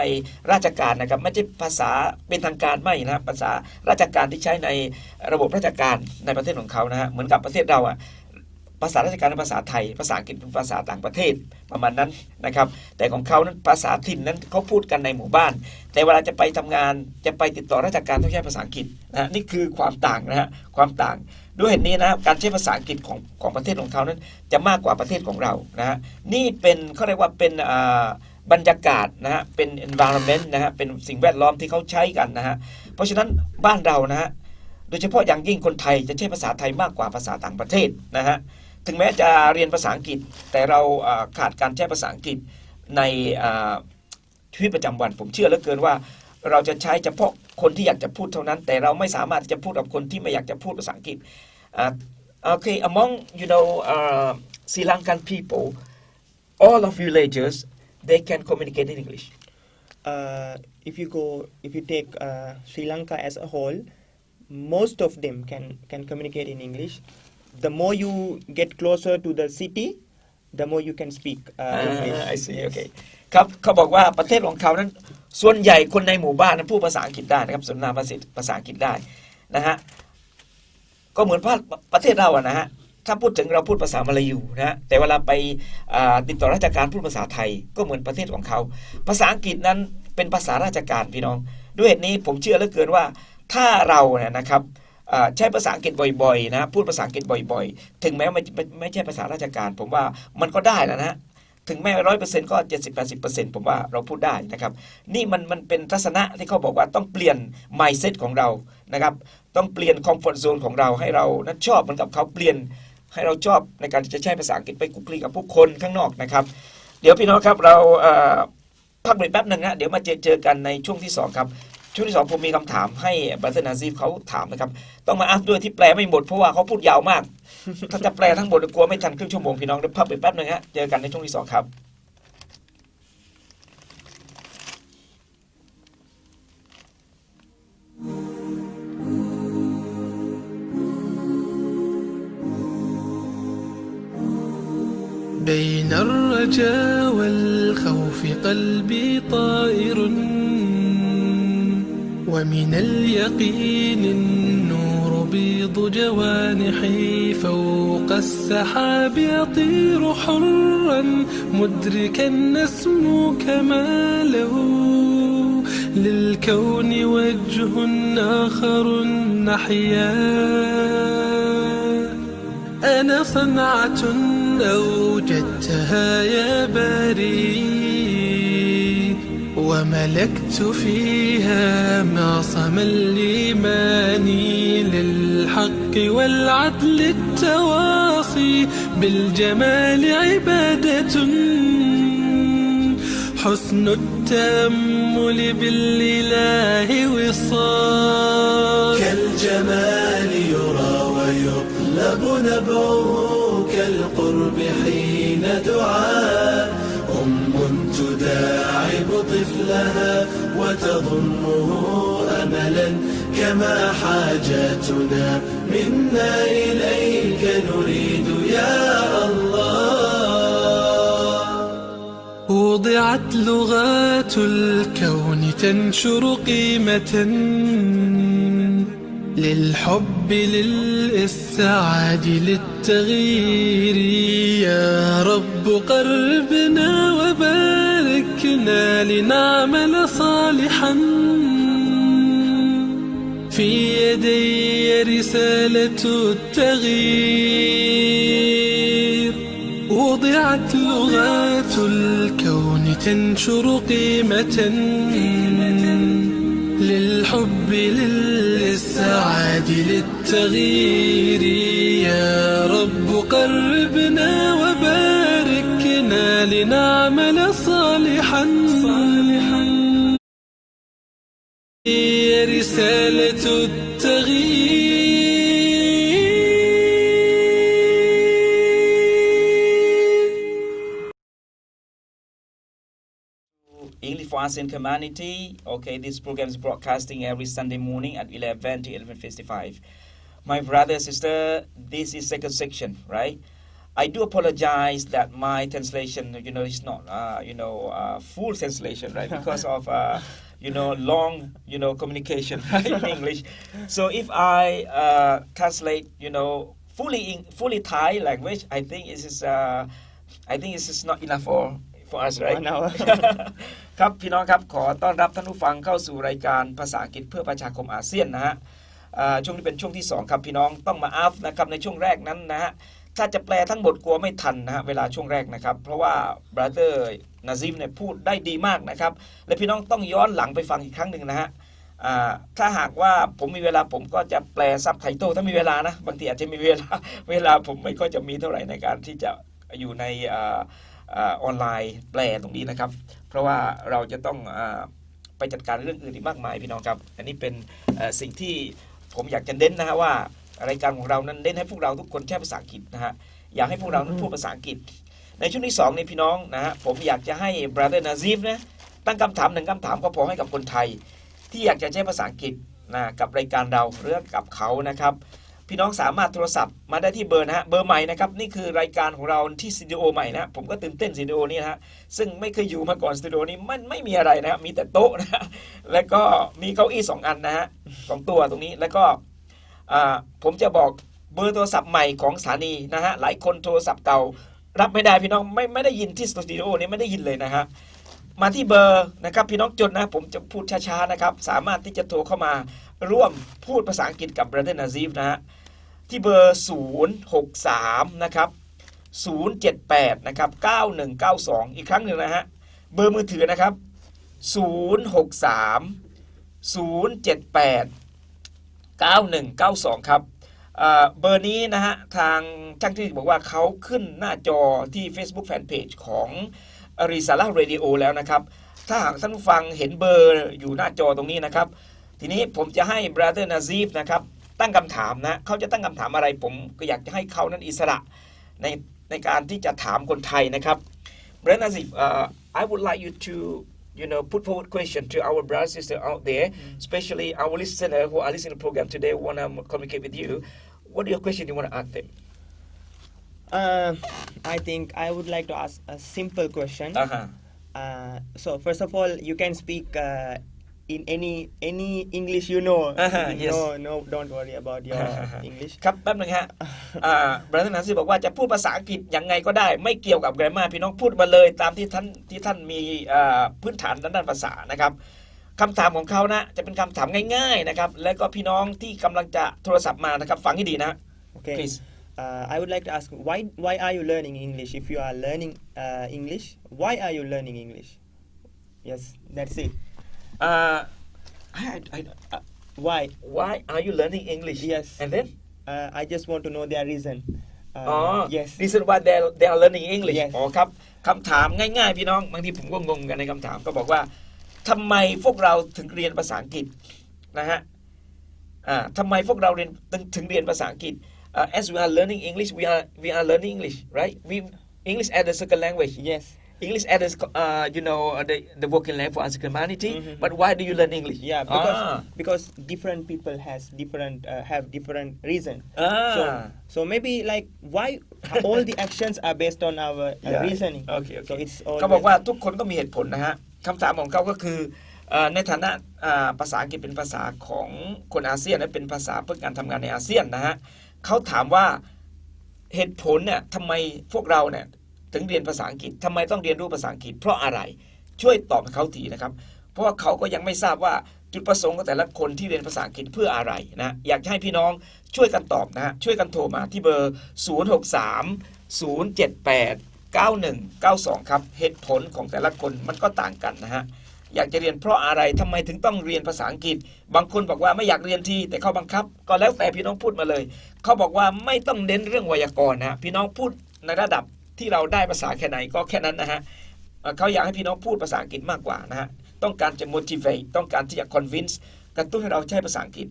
ราชการนะครับไม่ใช่ภาษาเป็นทางการไม่นะภาษาราชการที่ใช้ในระบบราชการในประเทศของเขานะฮะเหมือนกับประเทศเราภาษาราชการเป็นภาษาไทยภาษาอังกฤษเป็นภาษาต่างประเทศประมาณนั้นนะครับแต่ของเขานั้นภาษาถิ่นนั้นเขาพูดกันในหมู่บ้านแต่เวลาจะไปทำงานจะไปติดต่อราชการต้องใช้ภาษาอังกฤษนะนี่คือความต่างนะฮะความต่างด้วยเหตุนี้นะการใช้ภาษาอังกฤษของประเทศของเขานั้นจะมากกว่าประเทศของเรานะฮะนี่เป็นเขาเรียกว่าเป็นบรรยากาศนะฮะเป็น environment นะฮะเป็นสิ่งแวดล้อมที่เขาใช้กันนะฮะเพราะฉะนั้นบ้านเรานะฮะโดยเฉพาะอย่างยิ่งคนไทยจะใช้ภาษาไทยมากกว่าภาษาต่างประเทศนะฮะถึงแม้จะเรียนภาษาอังกฤษแต่เราขาดการใช้ภาษาอังกฤษในชีวิตประจำวันผมเชื่อเหลือเกินว่าเราจะใช้เฉพาะคนที่อยากจะพูดเท่านั้นแต่เราไม่สามารถจะพูดกับคนที่ไม่อยากจะพูดภาษาอังกฤษokay among Sri Lankan people all of villagers they can communicate in English if you take Sri Lanka as a whole most of them can communicate in English the more you get closer to the city the more you can speak English I see okay ครับเขาบอกว่าประเทศของเขานั้นส่วนใหญ่คนในหมู่บ้านนั้นพูดภาษาอังกฤษได้นะครับสนทนาภาษาอังกฤษได้นะฮะก็เหมือนประเทศเราอะนะฮะถ้าพูดถึงเราพูดภาษามลายูนะฮะแต่เวลาไปติดต่อราชการพูดภาษาไทยก็เหมือนประเทศของเขาภาษาอังกฤษนั้นเป็นภาษาราชการพี่น้องด้วยเหตุนี้ผมเชื่อเหลือเกินว่า ถ้าเราเนี่ยนะครับใช้ภาษาอังกฤษบ่อยๆนะพูดภาษาอังกฤษบ่อยๆถึงแม้ไม่ใช่ภาษาราชการผมว่ามันก็ได้แล้วนะถึงแม้ 100% ก็ 70-80% ผมว่าเราพูดได้นะครับนี่มันเป็นทัศนะที่เขาบอกว่าต้องเปลี่ยน mindset ของเรานะครับต้องเปลี่ยน comfort zone ของเราให้เรานั้นชอบเหมือนกับเขาเปลี่ยนให้เราชอบในการจะใช้ภาษาอังกฤษไปคุกคีกับผู้คนข้างนอกนะครับเดี๋ยวพี่น้องครับเราพักเบรกแป๊บนึงนะเดี๋ยวมาเจอกันในช่วงที่2ครับช่วงที่2ผมมีคำถามให้บัตเตอร์นาซีฟเขาถามนะครับต้องมาอ่านด้วยที่แปลไม่หมดเพราะว่าเขาพูดยาวมากถ้าจะแปลทั้งหมดกลัวไม่ทันครึ่งชั่วโมงพี่น้องเดี๋ยวพักเบรกแป๊บนึงฮะเจอกันในช่วงที่2ครับبين الرجاء والخوف قلبي طائر ومن اليقين النور بيض جوانحي فوق السحاب يطير حرا مدركا نسمو كماله للكون وجه آخر نحيا أنا صنعة أوجدتها يا باري وملكت فيها معصم الإيمان للحق والعدل التواصي بالجمال عبادة حسن التأمل بالإله وصال كالجمال يرى ويطلب نبعه كالقرب حين دعاء تداعب طفلها وتظنه أملا كما حاجاتنا منا إليك نريد يا الله وضعت لغات الكون تنشر قيمة للحب للإسعاد للتغيير يا رب قربنا وباركنا لنعمل صالحا في يدي رسالة التغيير وضعت لغات الكون تنشر قيمة للحب للسعاد للتغيير يا رب قربنا وباركنا لنعمل صالحا رسالة التغيير English for ASEAN Community. Okay, this program is broadcasting every Sunday morning at 11 to 11:55. My brother and sister, this is second section, right? I do apologize that my translation, is not, full translation, right? Because of, long, communication, right, in English. So if I translate, fully Thai language, I think this is not enough for us, right? ครับพี่น้องครับขอต้อนรับท่านผู้ฟังเข้าสู่รายการภาษาอังกฤษเพื่อประชาคมอาเซียนนะฮะช่วงนี้เป็นช่วงที่2ครับพี่น้องต้องมาอัพนะครับในช่วงแรกนั้นนะฮะถ้าจะแปลทั้งหมดกลัวไม่ทันนะฮะเวลาช่วงแรกนะครับเพราะว่าบราเธอร์นาซิมเนี่ยพูดได้ดีมากนะครับและพี่น้องต้องย้อนหลังไปฟังอีกครั้งหนึ่งนะฮะถ้าหากว่าผมมีเวลาผมก็จะแปลซับไตเติลถ้ามีเวลานะบางทีอาจจะมีเวลาผมไม่ค่อยจะมีเท่าไหร่ในการที่จะอยู่ในออนไลน์แปลตรงนี้นะครับเพราะว่าเราจะต้องไปจัดการเรื่องอื่นอีกมากมายพี่น้องครับอันนี้เป็นสิ่งที่ผมอยากจะเน้นนะฮะว่ารายการของเรานั้นเน้นให้พวกเราทุกคนใช้ภาษาอังกฤษนะฮะอยากให้พวกเรานั้นพูดภาษาอังกฤษในช่วงที่2นี่พี่น้องนะฮะผมอยากจะให้ Brother Nazif นะตั้งคำถาม1คำถามก็พอให้กับคนไทยที่อยากจะใช้ภาษาอังกฤษนะกับรายการเราหรือกับเขานะครับพี่น้องสามารถโทรศัพท์มาได้ที่เบอร์นะฮะเบอร์ใหม่นะครับนี่คือรายการของเราที่สตูดิโอใหม่นะผมก็ตื่นเต้นสตูดิโอนี้นะฮะซึ่งไม่เคยอยู่มาก่อนสตูดิโอนี้มันไม่มีอะไรนะมีแต่โต๊ะนะแล้วก็มีเก้าอี้2อันนะฮะ2ตัวตรงนี้แล้วก็ผมจะบอกเบอร์โทรศัพท์ใหม่ของสถานีนะฮะหลายคนโทรศัพท์เก่ารับไม่ได้พี่น้องไม่ได้ยินที่สตูดิโอนี้ไม่ได้ยินเลยนะฮะมาที่เบอร์นะครับพี่น้องจดนะผมจะพูดช้าๆนะครับสามารถที่จะโทรเข้ามา ร่วมพูดภาษาอังกฤษกับ Brother Nazif นะฮะที่เบอร์063นะครับ078นะครับ9192อีกครั้งหนึ่งนะฮะเบอร์มือถือนะครับ063 078 9192ครับเบอร์นี้นะฮะทางช่างเทคนิคบอกว่าเขาขึ้นหน้าจอที่ Facebook Fanpage ของริซาละห์เรดิโอแล้วนะครับถ้าหากท่านผู้ฟังเห็นเบอร์อยู่หน้าจอตรงนี้นะครับทีนี้ผมจะให้ Brother Nazif นะครับตั้งคำถามนะเขาจะตั้งคำถามอะไรผมก็อยากจะให้เขานั้นอิสระในการที่จะถามคนไทยนะครับ Brother Nazif I would like you to put forward question to our brothers and sisters out there, especially our listeners who are listening to the program today want to communicate with you. What are your questions you want to ask them? I think I would like to ask a simple question. Uh-huh. So first of all, you can speak in any English you know. Yes. No, don't worry about your English. ครับแป๊บนึงฮะBrother Nazif บอกว่าจะพูดภาษาอังกฤษยังไงก็ได้ไม่เกี่ยวกับ grammar พี่น้องพูดมาเลยตามที่ท่านมีพื้นฐานด้านภาษานะครับคำถามของเขานะจะเป็นคำถามง่ายๆนะครับและก็พี่น้องที่กำลังจะโทรศัพท์มานะครับฟังให้ดีนะ Okay. Please. I would like to ask why are you learning English? If you are learning English, why are you learning English? Yes, that's it. Why? Why are you learning English? Yes. And then? I just want to know their reason. Yes. Reason why they are learning English. Yes. อ๋อครับคำถามง่ายๆพี่น้องบางทีผมก็งงกันในคำถามก็บอกว่าทำไมพวกเราถึงเรียนภาษาอังกฤษนะฮะทำไมพวกเราถึงเรียนภาษาอังกฤษas we are learning English we are learning English right English as a second language Yes. English as the working language for us humanity but why do you learn English Yeah, because different people have different reason. So maybe like why all the actions are based on our reasoning. Okay. So it's all. เขาบอกว่าทุกคนก็มีเหตุผลนะฮะคำถามของเขาก็คือในฐานะภาษาอังกฤษเป็นภาษาของคนอาเซียนและเป็นภาษาเพื่อการทำงานในอาเซียนนะฮะเขาถามว่าเหตุผลเนี่ยทำไมพวกเราเนี่ยถึงเรียนภาษาอังกฤษทำไมต้องเรียนรู้ภาษาอังกฤษเพราะอะไรช่วยตอบให้เขาทีนะครับเพราะว่าเขาก็ยังไม่ทราบว่าจุดประสงค์ของแต่ละคนที่เรียนภาษาอังกฤษเพื่ออะไรนะอยากให้พี่น้องช่วยกันตอบนะฮะช่วยกันโทรมาที่เบอร์063 078 9192ครับเหตุผลของแต่ละคนมันก็ต่างกันนะฮะอยากจะเรียนเพราะอะไรทำไมถึงต้องเรียนภาษาอังกฤษบางคนบอกว่าไม่อยากเรียนทีแต่เขาบังคับก็แล้วแต่พี่น้องพูดมาเลยเขาบอกว่าไม่ต้องเน้นเรื่องไวยากรณ์นะพี่น้องพูดในระดับที่เราได้ภาษาแค่ไหนก็แค่นั้นนะฮะเขาอยากให้พี่น้องพูดภาษาอังกฤษมากกว่านะฮะต้องการจะ motivate ต้องการที่จะ convince กระตุ้นให้เราใช้ภาษาอังกฤษ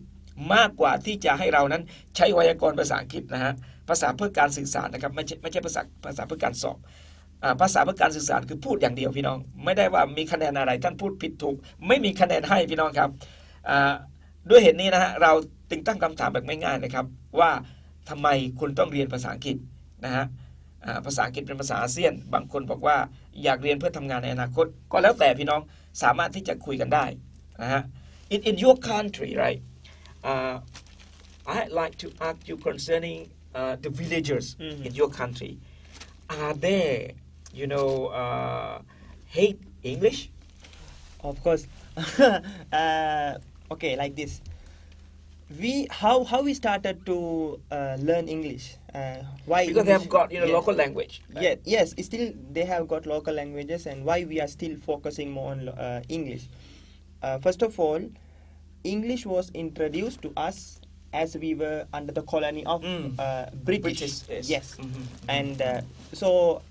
มากกว่าที่จะให้เรานั้นใช้ไวยากรณ์ภาษาอังกฤษนะฮะภาษาเพื่อการสื่อสารนะครับไม่ใช่ภาษาเพื่อการสอบภาษาเพื่อการสื่อสารคือพูดอย่างเดียวพี่น้องไม่ได้ว่ามีคะแนนอะไรท่านพูดผิดถูกไม่มีคะแนนให้พี่น้องครับด้วยเหตุนี้นะฮะเราจึงตั้งคำถามแบบง่ายๆนะครับว่าทำไมคุณต้องเรียนภาษาอังกฤษนะฮะภาษาอังกฤษเป็นภาษาอาเซียนบางคนบอกว่าอยากเรียนเพื่อทำงานในอนาคตก็แล้วแต่พี่น้องสามารถที่จะคุยกันได้นะฮะ in your country right I'd like to ask you concerning the villagers in your country are they hate English? Of course. Okay, like this. How we started to learn English? Why? Because they have got yes. local language. Right? Yes. Still, they have got local languages, and why we are still focusing more on English? First of all, English was introduced to us as we were under the colony of British. Yes. And so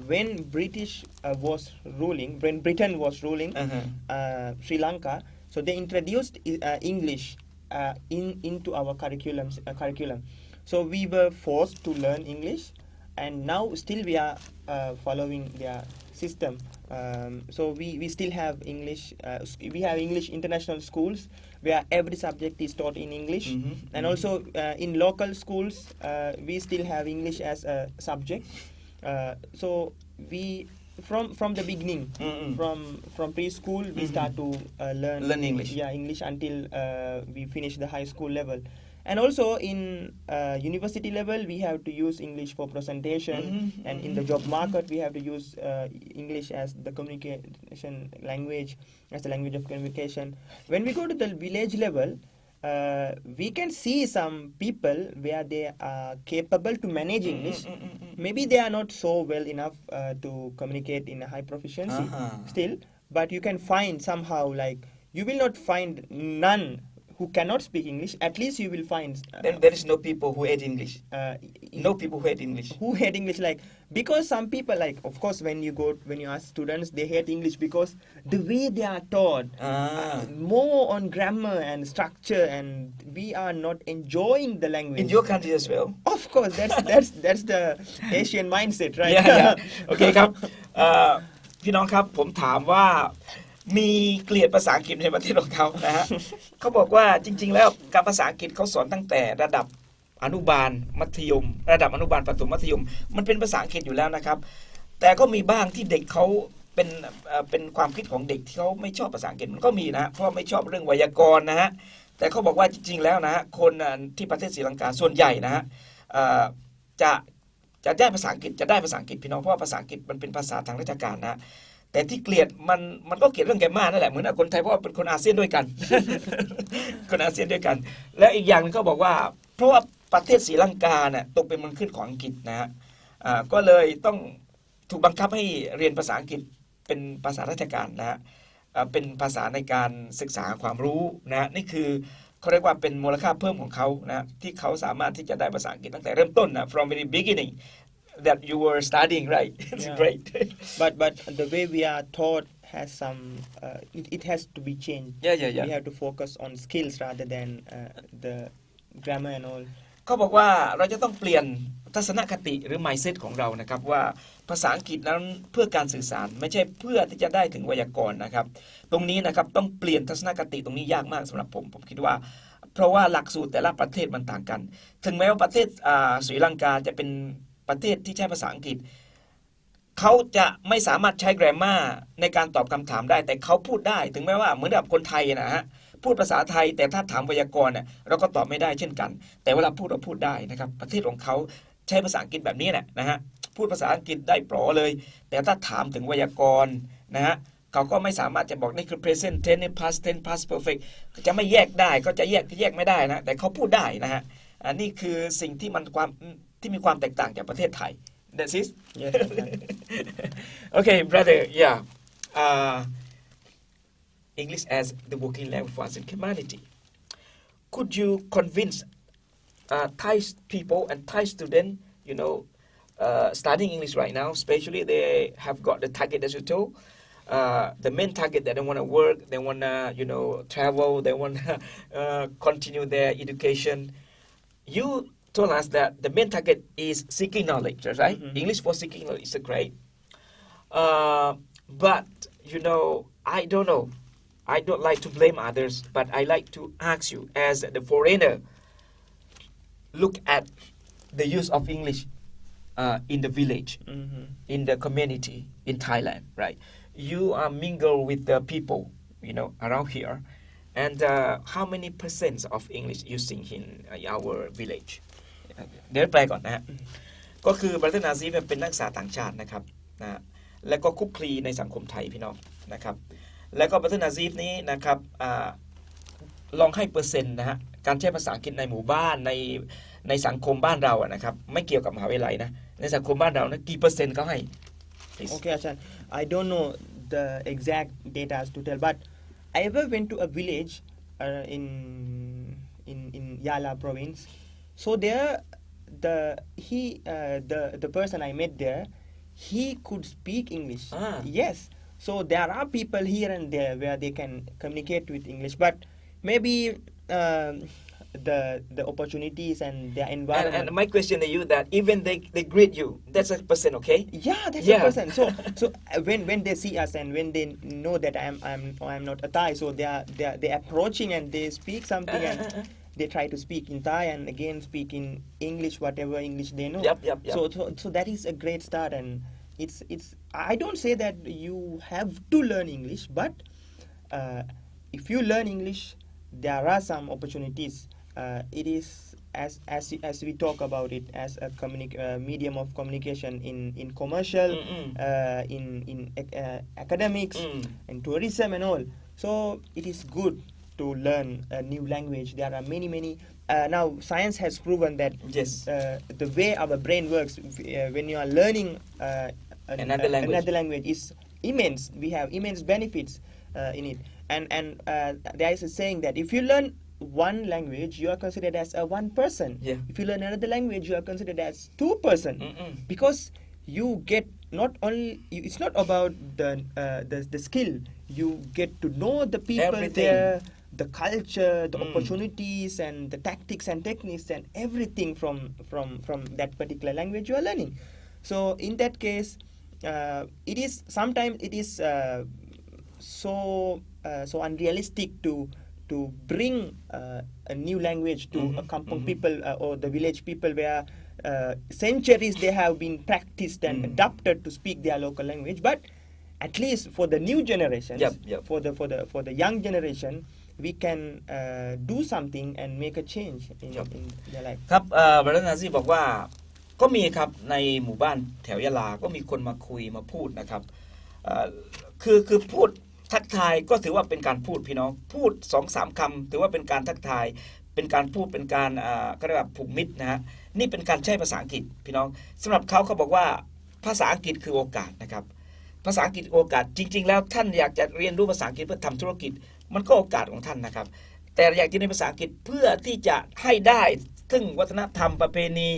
when British was ruling, when Britain was ruling Sri Lanka, so they introduced English into our curriculum. So we were forced to learn English, and now still we are following their system. So we still have English. We have English international schools where every subject is taught in English, and also in local schools we still have English as a subject. So we from the beginning, from preschool we start to learn English. Yeah, English until we finish the high school level. And also in university level we have to use English for presentation, and in the job market we have to use English as the communication language, as the language of communication. When we go to the village level, we can see some people where they are capable to manage English. Maybe they are not so well enough to communicate in a high proficiency still, but you can find somehow, like, you will not find none who cannot speak English. At least you will find then there is no people who hate English. No people who hate English. Who hate English, like, because some people, like, of course, when you ask students, they hate English because the way they are taught, more on grammar and structure, and we are not enjoying the language. In your country as well. Of course, that's the Asian mindset, right? Yeah. โอเคครับพี่น้องครับผมถามว่ามีเกลียดภาษาอังกฤษในประเทศของเขานะฮะ เขาบอกว่าจริงๆแล้วการภาษาอังกฤษเขาสอนตั้งแต่ระดับอนุบาลมัธยมระดับอนุบาลประถมมัธยมมันเป็นภาษาอังกฤษอยู่แล้วนะครับแต่ก็มีบ้างที่เด็กเขาเป็นความคิดของเด็กที่เขาไม่ชอบภาษาอังกฤษมันก็มีนะเพราะไม่ชอบเรื่องไวยากรณ์นะฮะแต่เขาบอกว่าจริงๆแล้วนะฮะคนที่ประเทศศรีลังกาส่วนใหญ่นะฮะจะได้ภาษาอังกฤษพี่น้องเพราะว่าภาษาอังกฤษมันเป็นภาษาทางราชการนะแต่ที่เกลียดมันก็เกลียดเรื่องแกรมมานั่นแหละเหมือนคนไทยเพราะว่าเป็นคนอาเซียนด้วยกัน คนอาเซียนด้วยกันและอีกอย่างนึงเขาบอกว่าเพราะว่าประเทศศรีลังกาเนี่ยตกเป็นเมืองขึ้นของอังกฤษนะฮะก็เลยต้องถูกบังคับให้เรียนภาษาอังกฤษเป็นภาษาราชการนะฮะเป็นภาษาในการศึกษาความรู้นะนี่คือเขาเรียกว่าเป็นมูลค่าเพิ่มของเขานะที่เขาสามารถที่จะได้ภาษาอังกฤษตั้งแต่เริ่มต้นนะ from very beginning that you were studying, right? It's great. But the way we are taught has some it has to be changed. Yeah. We have to focus on skills rather than the grammar and all. เขาบอกว่าเราจะต้องเปลี่ยนทัศนคติหรือ mindset ของเรานะครับว่าภาษาอังกฤษนั้นเพื่อการสื่อสารไม่ใช่เพื่อที่จะได้ถึงไวยากรณ์นะครับตรงนี้นะครับต้องเปลี่ยนทัศนคติตรงนี้ยากมากสำหรับผมคิดว่าเพราะว่าหลักสูตรแต่ละประเทศมันต่างกันถึงแม้ว่าประเทศศรีลังกาจะเป็นประเทศที่ใช้ภาษาอังกฤษเขาจะไม่สามารถใช้ grammar ในการตอบคำถามได้แต่เขาพูดได้ถึงแม้ว่าเหมือนกับคนไทยนะฮะพูดภาษาไทยแต่ถ้าถามไวยากรณ์เนี่ยเราก็ตอบไม่ได้เช่นกันแต่เวลาพูดเราพูดได้นะครับประเทศของเขาใช้ภาษาอังกฤษแบบนี้แหละนะฮะพูดภาษาอังกฤษได้ปลอเลยแต่ถ้าถามถึงไวยากรณ์นะฮะเขาก็ไม่สามารถจะบอกนี่คือ present tense past tense past perfect จะไม่แยกได้ก็จะแยกไม่ได้นะแต่เขาพูดได้นะฮะอันนี้คือสิ่งที่ที่มีความแตกต่างจากประเทศไทย That's it? Yes. Okay, brother. Yeah. English as the working language for us in humanity. Could you convince Thai people and Thai students, studying English right now, especially they have got the target as you told, the main target that they want to work, they want to, travel, they want to continue their education. You told us that the main target is seeking knowledge, right? Mm-hmm. English for seeking knowledge is great. But, I don't know. I don't like to blame others, but I like to ask you, as the foreigner, look at the use of English in the village, in the community, in Thailand, right? You are mingle with the people, around here. And how many percent of English using in our village? เดี๋ยวแปลก่อนนะฮะก็คือบัตเตอร์นาซีเป็นนักศึกษาต่างชาตินะครับนะแล้วก็คุกคลีในสังคมไทยพี่น้องนะครับแล้วก็บัตเตอร์นาซีนี้นะครับลองให้เปอร์เซ็นต์นะฮะการใช้ภาษาอังกฤษในหมู่บ้านในสังคมบ้านเราอะนะครับไม่เกี่ยวกับมหาวิทยาลัยนะในสังคมบ้านเรานะกี่เปอร์เซ็นต์เขาให้ Okay, Achan. I don't know the exact data to tell, but I ever went to a village in Yala province. So there, the person I met there, he could speak English. Yes. So there are people here and there where they can communicate with English, but maybe the opportunities and their environment. And my question to you that even they greet you, that's a percent, okay? Yeah, that's a percent. So when they see us and when they know that I'm not a Thai, so they're approaching and they speak something and they try to speak in Thai and again speak in English, whatever English they know. Yep. So that is a great start, and it's. I don't say that you have to learn English, but if you learn English, there are some opportunities. It is as we talk about it as a medium of communication in commercial, in academics, and tourism and all. So it is good to learn a new language. There are many. Now science has proven that Yes. The way our brain works when you are learning Another language is immense. We have immense benefits in it. And there is a saying that if you learn one language, you are considered as a one person. Yeah. If you learn another language, you are considered as two person. Because you get not only it's not about the skill. You get to know the people Everything. there, the culture, the opportunities, and the tactics and techniques, and everything from that particular language you are learning. So in that case, it is sometimes so unrealistic to bring a new language to a kampung people or the village people where centuries they have been practiced and adapted to speak their local language. But at least for the new generations, for the young generation, we can do something and make a change in their life. ครับบรนาซีบอกว่าก็มีครับในหมู่บ้านแถวยะลาก็มีคนมาคุยมาพูดนะครับคือพูดทักทายก็ถือว่าเป็นการพูดพี่น้องพูด 2-3 คำถือว่าเป็นการทักทายเป็นการพูดเป็นการก็เรียกว่าผูกมิตรนะฮะนี่เป็นการใช้ภาษาอังกฤษพี่น้องสำหรับเขาบอกว่าภาษาอังกฤษคือโอกาสนะครับภาษาอังกฤษโอกาสจริงๆแล้วท่านอยากจะเรียนรู้ภาษาอังกฤษเพื่อทำธุรกิจมันก็โอกาสของท่านนะครับแต่อยากจะเรียนภาษาอังกฤษเพื่อที่จะให้ได้ซึ่งวัฒนธรรมประเพณี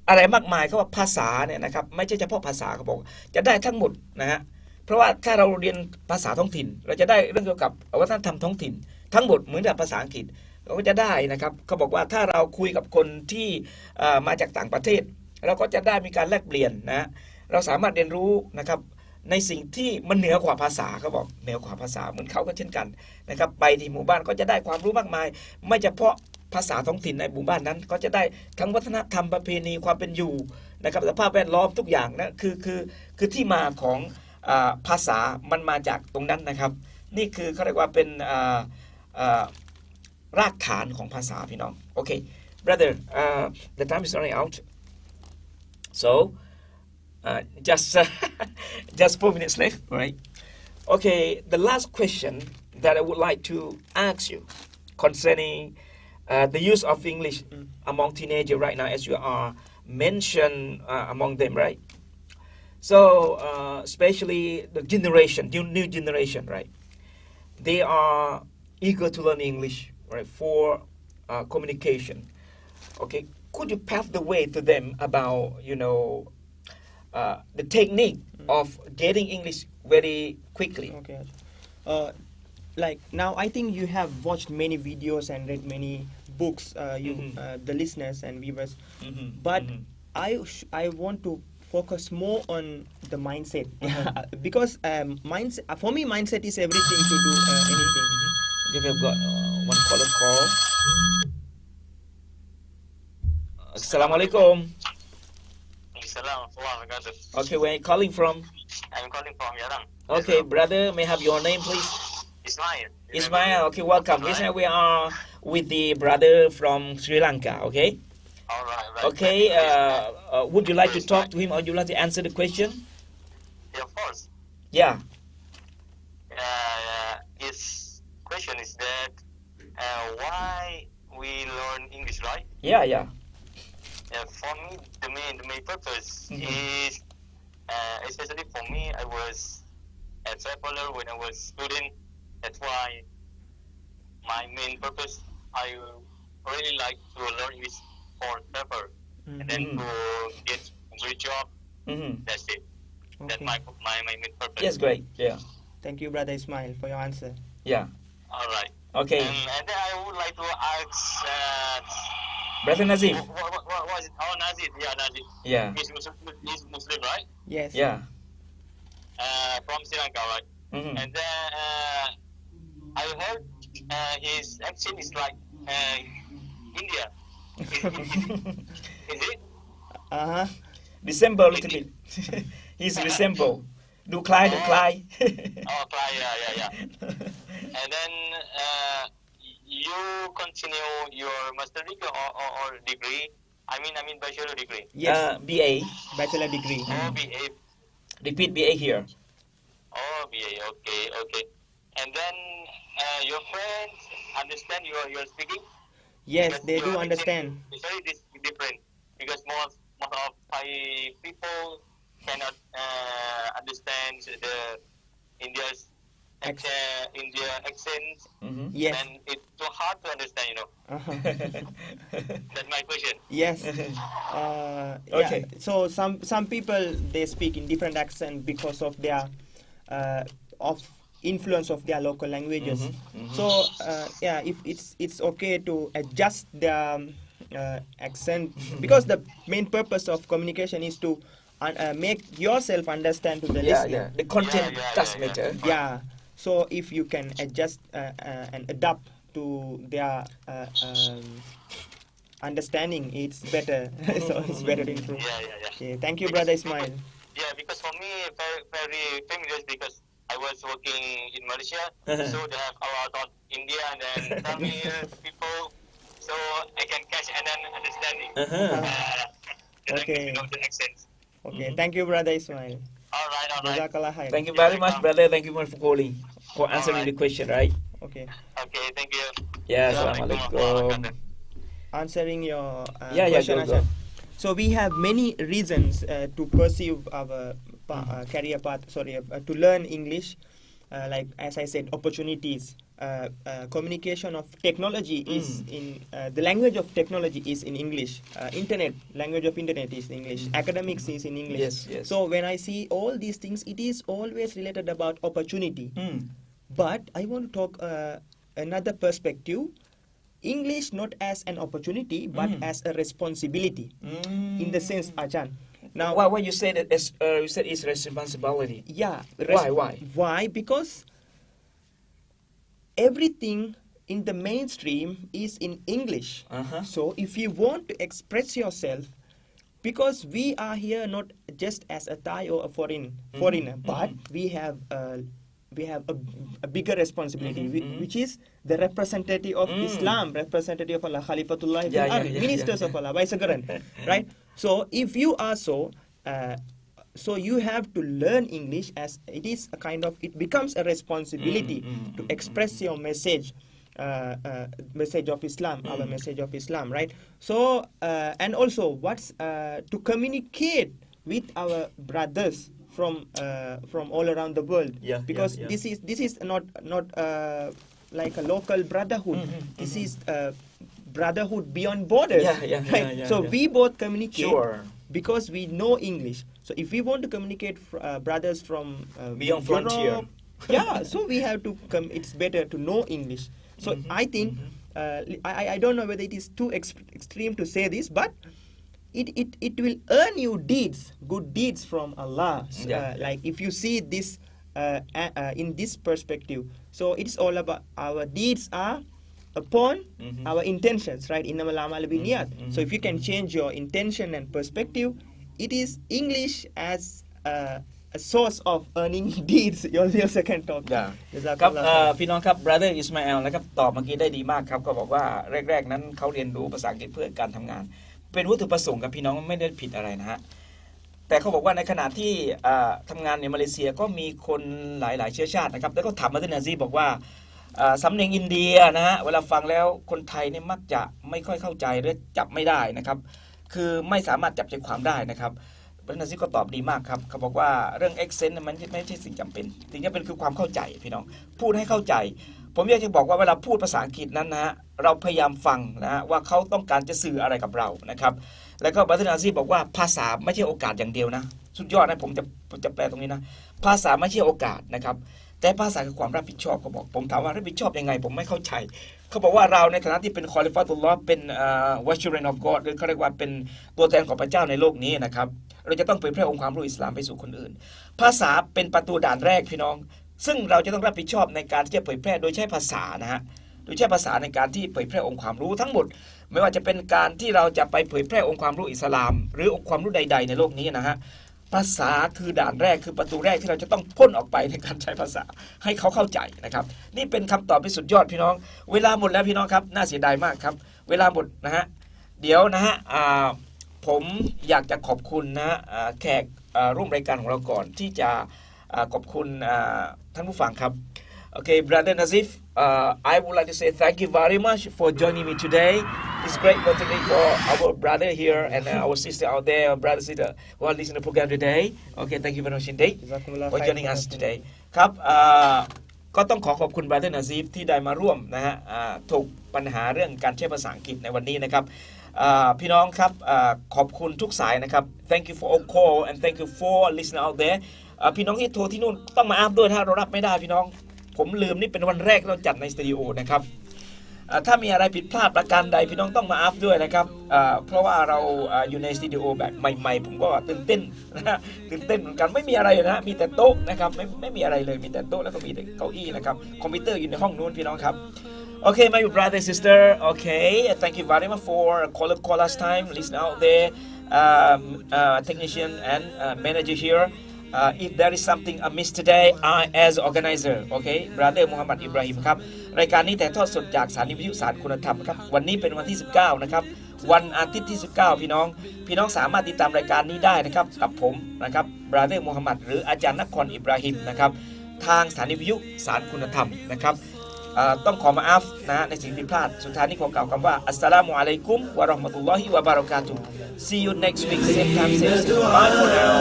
อะไรมากมายเขาว่าภาษาเนี่ยนะครับไม่ใช่เฉพาะภาษาเขาบอกจะได้ทั้งหมดนะฮะเพราะว่าถ้าเราเรียนภาษาท้องถิ่นเราจะได้เรื่องเกี่ยวกับวัฒนธรรมท้องถิ่นทั้งหมดเหมือนกับภาษาอังกฤษเราก็จะได้นะครับเขาบอกว่าถ้าเราคุยกับคนที่มาจากต่างประเทศเราก็จะได้มีการแลกเปลี่ยนนะเราสามารถเรียนรู้นะครับในสิ่งที่มันเหนือกว่าภาษาเขาบอกเหนือกว่าภาษาเหมือนเขาก็เช่นกันนะครับไปที่หมู่บ้านก็จะได้ความรู้มากมายไม่เฉพาะภาษาท้องถิ่นในหมู่บ้านนั้นก็จะได้ทั้งวัฒนธรรมประเพณีความเป็นอยู่นะครับสภาพแวดล้อมทุกอย่างนะคือที่มาของภาษามันมาจากตรงนั้นนะครับนี่คือเขาเรียกว่าเป็นรากฐานของภาษาพี่น้องโอเค brother the time is running out so just 4 minutes left right okay the last question that I would like to ask you concerning the use of English among teenagers right now as you are mentioned among them right so especially the generation new generation right they are eager to learn English right for communication okay could you pave the way to them about the technique of getting English very quickly okay like now I think you have watched many videos and read many books the listeners and viewers but I want to focus more on the mindset because for me mindset is everything to do anything. Okay, we've got one caller call. Assalamualaikum. Okay, where are you calling from? I'm calling from Yarang. Okay, brother, may I have your name, please? Ismail. Okay, welcome. Ismail, we are with the brother from Sri Lanka. Okay. All right. Okay. Would you like to talk to him, or would you like to answer the question? Yeah, of course. Yeah. His question is that why we learn English, right? Yeah. For me, the main purpose is, especially for me, I was a traveler when I was student. That's why my main purpose, I really like to learn English for travel and then to get a good job. That's it. Okay. That's my main purpose. Yes, great. Yeah. Thank you, brother Ismail, for your answer. Yeah. All right. Okay. And then I would like to ask, Brother Nazif. what was it? Oh, Nazif. Yeah, Nazif. Yeah. He's Muslim, right? Yes. Yeah. From Sri Lanka, right? And then I heard his accent is like India. Is it? Resemble a little bit. He's resemble. ดูคล้าย Oh, yeah. And then you continue your master degree or degree. I mean bachelor degree. Yes. BA. Bachelor degree. Oh, BA. Repeat BA here. Oh, BA. Okay. and then your friends understand you're speaking. Yes, Because they your do accent understand. is very different because most of Thai people cannot understand the India's India accent, Yes. and it's so hard to understand. Uh-huh. That's my question. Yes. Okay. Yeah. So some people they speak in different accent because of their of influence of their local languages. So yeah, if it's okay to adjust their accent because the main purpose of communication is to make yourself understand to the listener. The content does Yeah. matter. Yeah. So if you can adjust and adapt to their understanding, it's better. So it's better to improve. Yeah. Okay, thank you, brother Ismail. Yeah, because for me, very familiar because I was working in Malaysia, so they have a lot of India and then Tamil people, so I can catch and then understanding. Okay. The accents. Okay, thank you, brother Ismail. All right. Jazakallah khair. Thank you very much, brother. Thank you much for calling, for answering the question, right? Okay, Okay, thank you. Yeah, Assalamualaikum. answering your Yeah, question, go. Asha. So we have many reasons to pursue our career path. To learn English. Like as I said, opportunities. Communication of technology is in the language of technology is in English. Language of internet is in English. Academics is in English. Yes. So when I see all these things, it is always related about opportunity. But I want to talk another perspective. English not as an opportunity, but as a responsibility. In the sense, Ajahn. Now, why you say that? You said it's responsibility. Yeah. Why? Why? Because everything in the mainstream is in English. So if you want to express yourself, because we are here not just as a Thai or a foreigner, but we have a bigger responsibility, which is the representative of Islam, representative of Allah, Khalifatullah, ministers of Allah, right? So if you are so you have to learn English as it is a kind of, it becomes a responsibility to express your message, message of Islam, our message of Islam, right? So and also to communicate with our brothers from all around the world, because this is not like a local brotherhood. This is brotherhood beyond borders. So we both communicate because we know English. So if we want to communicate brothers from beyond Europe, frontier, so we have to come. It's better to know English. So I think I don't know whether it is too extreme to say this, but it will earn you good deeds from Allah. Like if you see this in this perspective, so it's all about our deeds are upon our intentions, right? Innamal a'malu binniyat. So if you can change your intention and perspective, it is English as a source of earning deeds. Your second talk. ครับพี่น้องครับ brother Ismail นะครับตอบเมื่อกี้ได้ดีมากครับก็บอกว่าแรกๆนั้นเขาเรียนรู้ภาษาอังกฤษเพื่อการทำงานเป็นวัตถุประสงค์กับพี่น้องไม่ได้ผิดอะไรนะฮะแต่เขาบอกว่าในขณะที่ทำงานในมาเลเซียก็มีคนหลายๆเชื้อชาตินะครับแล้วก็ถามมาที่นาซีบอกว่าสำเนียงอินเดียนะฮะเวลาฟังแล้วคนไทยเนี่ยมักจะไม่ค่อยเข้าใจหรือจับไม่ได้นะครับคือไม่สามารถจับใจความได้นะครับนาซีก็ตอบดีมากครับเขาบอกว่าเรื่อง accent มันไม่ใช่สิ่งจำเป็นสิ่งที่จำเป็นคือความเข้าใจพี่น้องพูดให้เข้าใจผมอยากจะบอกว่าเวลาพูดภาษาอังกฤษนั้นนะฮะเราพยายามฟังนะฮะว่าเขาต้องการจะสื่ออะไรกับเรานะครับแล้วก็บัตรนาซีบอกว่าภาษาไม่ใช่โอกาสอย่างเดียวนะสุดยอดนะผมจะแปลตรงนี้นะภาษาไม่ใช่โอกาสนะครับแต่ภาษาคือความรับผิดชอบเขาบอกผมถามว่ารับผิดชอบยังไงผมไม่เข้าใจเขาบอกว่าเราในฐานะที่เป็นคอลิฟาตุลลอฮ์เป็นchildren of God หรือเขาเรียกว่าเป็นตัวแทนของพระเจ้าในโลกนี้นะครับเราจะต้องเผยแพร่องค์ความรู้อิสลามไปสู่คนอื่นภาษาเป็นประตูด่านแรกพี่น้องซึ่งเราจะต้องรับผิดชอบในการที่จะเผยแพร่โดยใช้ภาษานะฮะโดยใช้ภาษาในการที่เผยแพร่องค์ความรู้ทั้งหมดไม่ว่าจะเป็นการที่เราจะไปเผยแพร่องค์ความรู้อิสลามหรือองค์ความรู้ใดๆในโลกนี้นะฮะภาษาคือด่านแรกคือประตูแรกที่เราจะต้องพ่นออกไปในการใช้ภาษาให้เขาเข้าใจนะครับนี่เป็นคำตอบที่สุดยอดพี่น้องเวลาหมดแล้วพี่น้องครับน่าเสียดายมากครับเวลาหมดนะฮะเดี๋ยวนะฮะผมอยากจะขอบคุณนะแขกร่วมรายการของเราก่อนที่จะขอบคุณท่านผู้ฟังครับ Okay, Brother Nazif, I would like to say thank you very much for joining me today. It's great opportunity for our brother here and our sister out there, our brother sister who are listening to the program today. Okay, thank you very much indeed for joining us today. ครับก็ต้องขอบคุณ Brother Nazif ที่ได้มาร่วมนะฮะถกปัญหาเรื่องการใช้ภาษาอังกฤษในวันนี้นะครับพี่น้องครับขอบคุณทุกสายนะครับ Thank you for all call and thank you for listening out there พี่น้องที่โทรที่นู่นต้องมาอัพด้วยถ้าเรารับไม่ได้พี่น้องผมลืมนี่เป็นวันแรกเราจัดในสตูดิโอนะครับถ้ามีอะไรผิดพลาดประการใดพี่น้องต้องมาอัพด้วยนะครับเพราะว่าเราอยู่ในสตูดิโอแบบใหม่ๆผมก็ตื่นเต้นนะตื่นเต้นเหมือนกันไม่มีอะไรนะมีแต่โต๊ะนะครับไม่มีอะไรเลยมีแต่โต๊ะแล้วก็มีแต่เก้าอี้นะครับคอมพิวเตอร์อยู่ในห้องนู้นพี่น้องครับOkay, my brother and sister. Okay, thank you very much for call last time. Listen out there, technician and manager here. If there is something amiss today, I as organizer. Okay, brother Muhammad Ibrahim ครับรายการนี้แต่ทอดสดจากสถานีวิทยุสารคุณธรรมครับวันนี้เป็นวันที่19นะครับวันอาทิตย์ที่19พี่น้องสามารถติดตามรายการนี้ได้นะครับกับผมนะครับ brother Muhammad หรืออาจารย์นครอิบราฮิมนะครับทางสถานีวิทยุสารคุณธรรมนะครับต้องขอมาอัฟนะในสิ่งที่พลาดสุดท้ายนี้ขอกล่าวคำว่าอัสสลามุอะลัยกุมวะเราะห์มะตุลลอฮิวะบะเราะกาตุฮ์ See you next week same time same station bye for now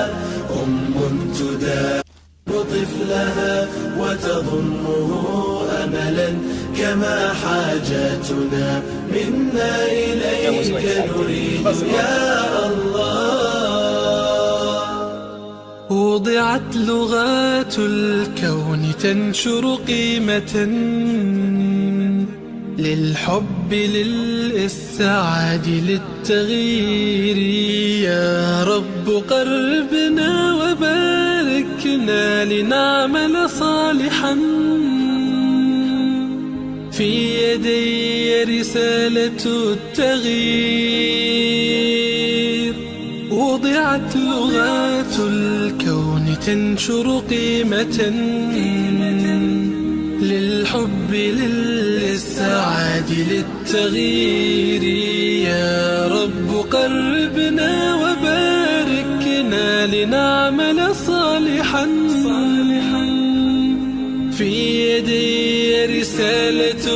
طفلها وتضمه أملا كما حاجاتنا منا إليك نريد يا الله وضعت لغات الكون تنشر قيمة للحب للإسعاد للتغيير يا رب قربنا وباركنا لنعمل صالحا في يدي رسالة التغيير وضعت لغات الكون تنشر قيمة للحب للسعاد للتغيير يا رب قربنا وباركنا لنعمل صالحا في يدي رسالة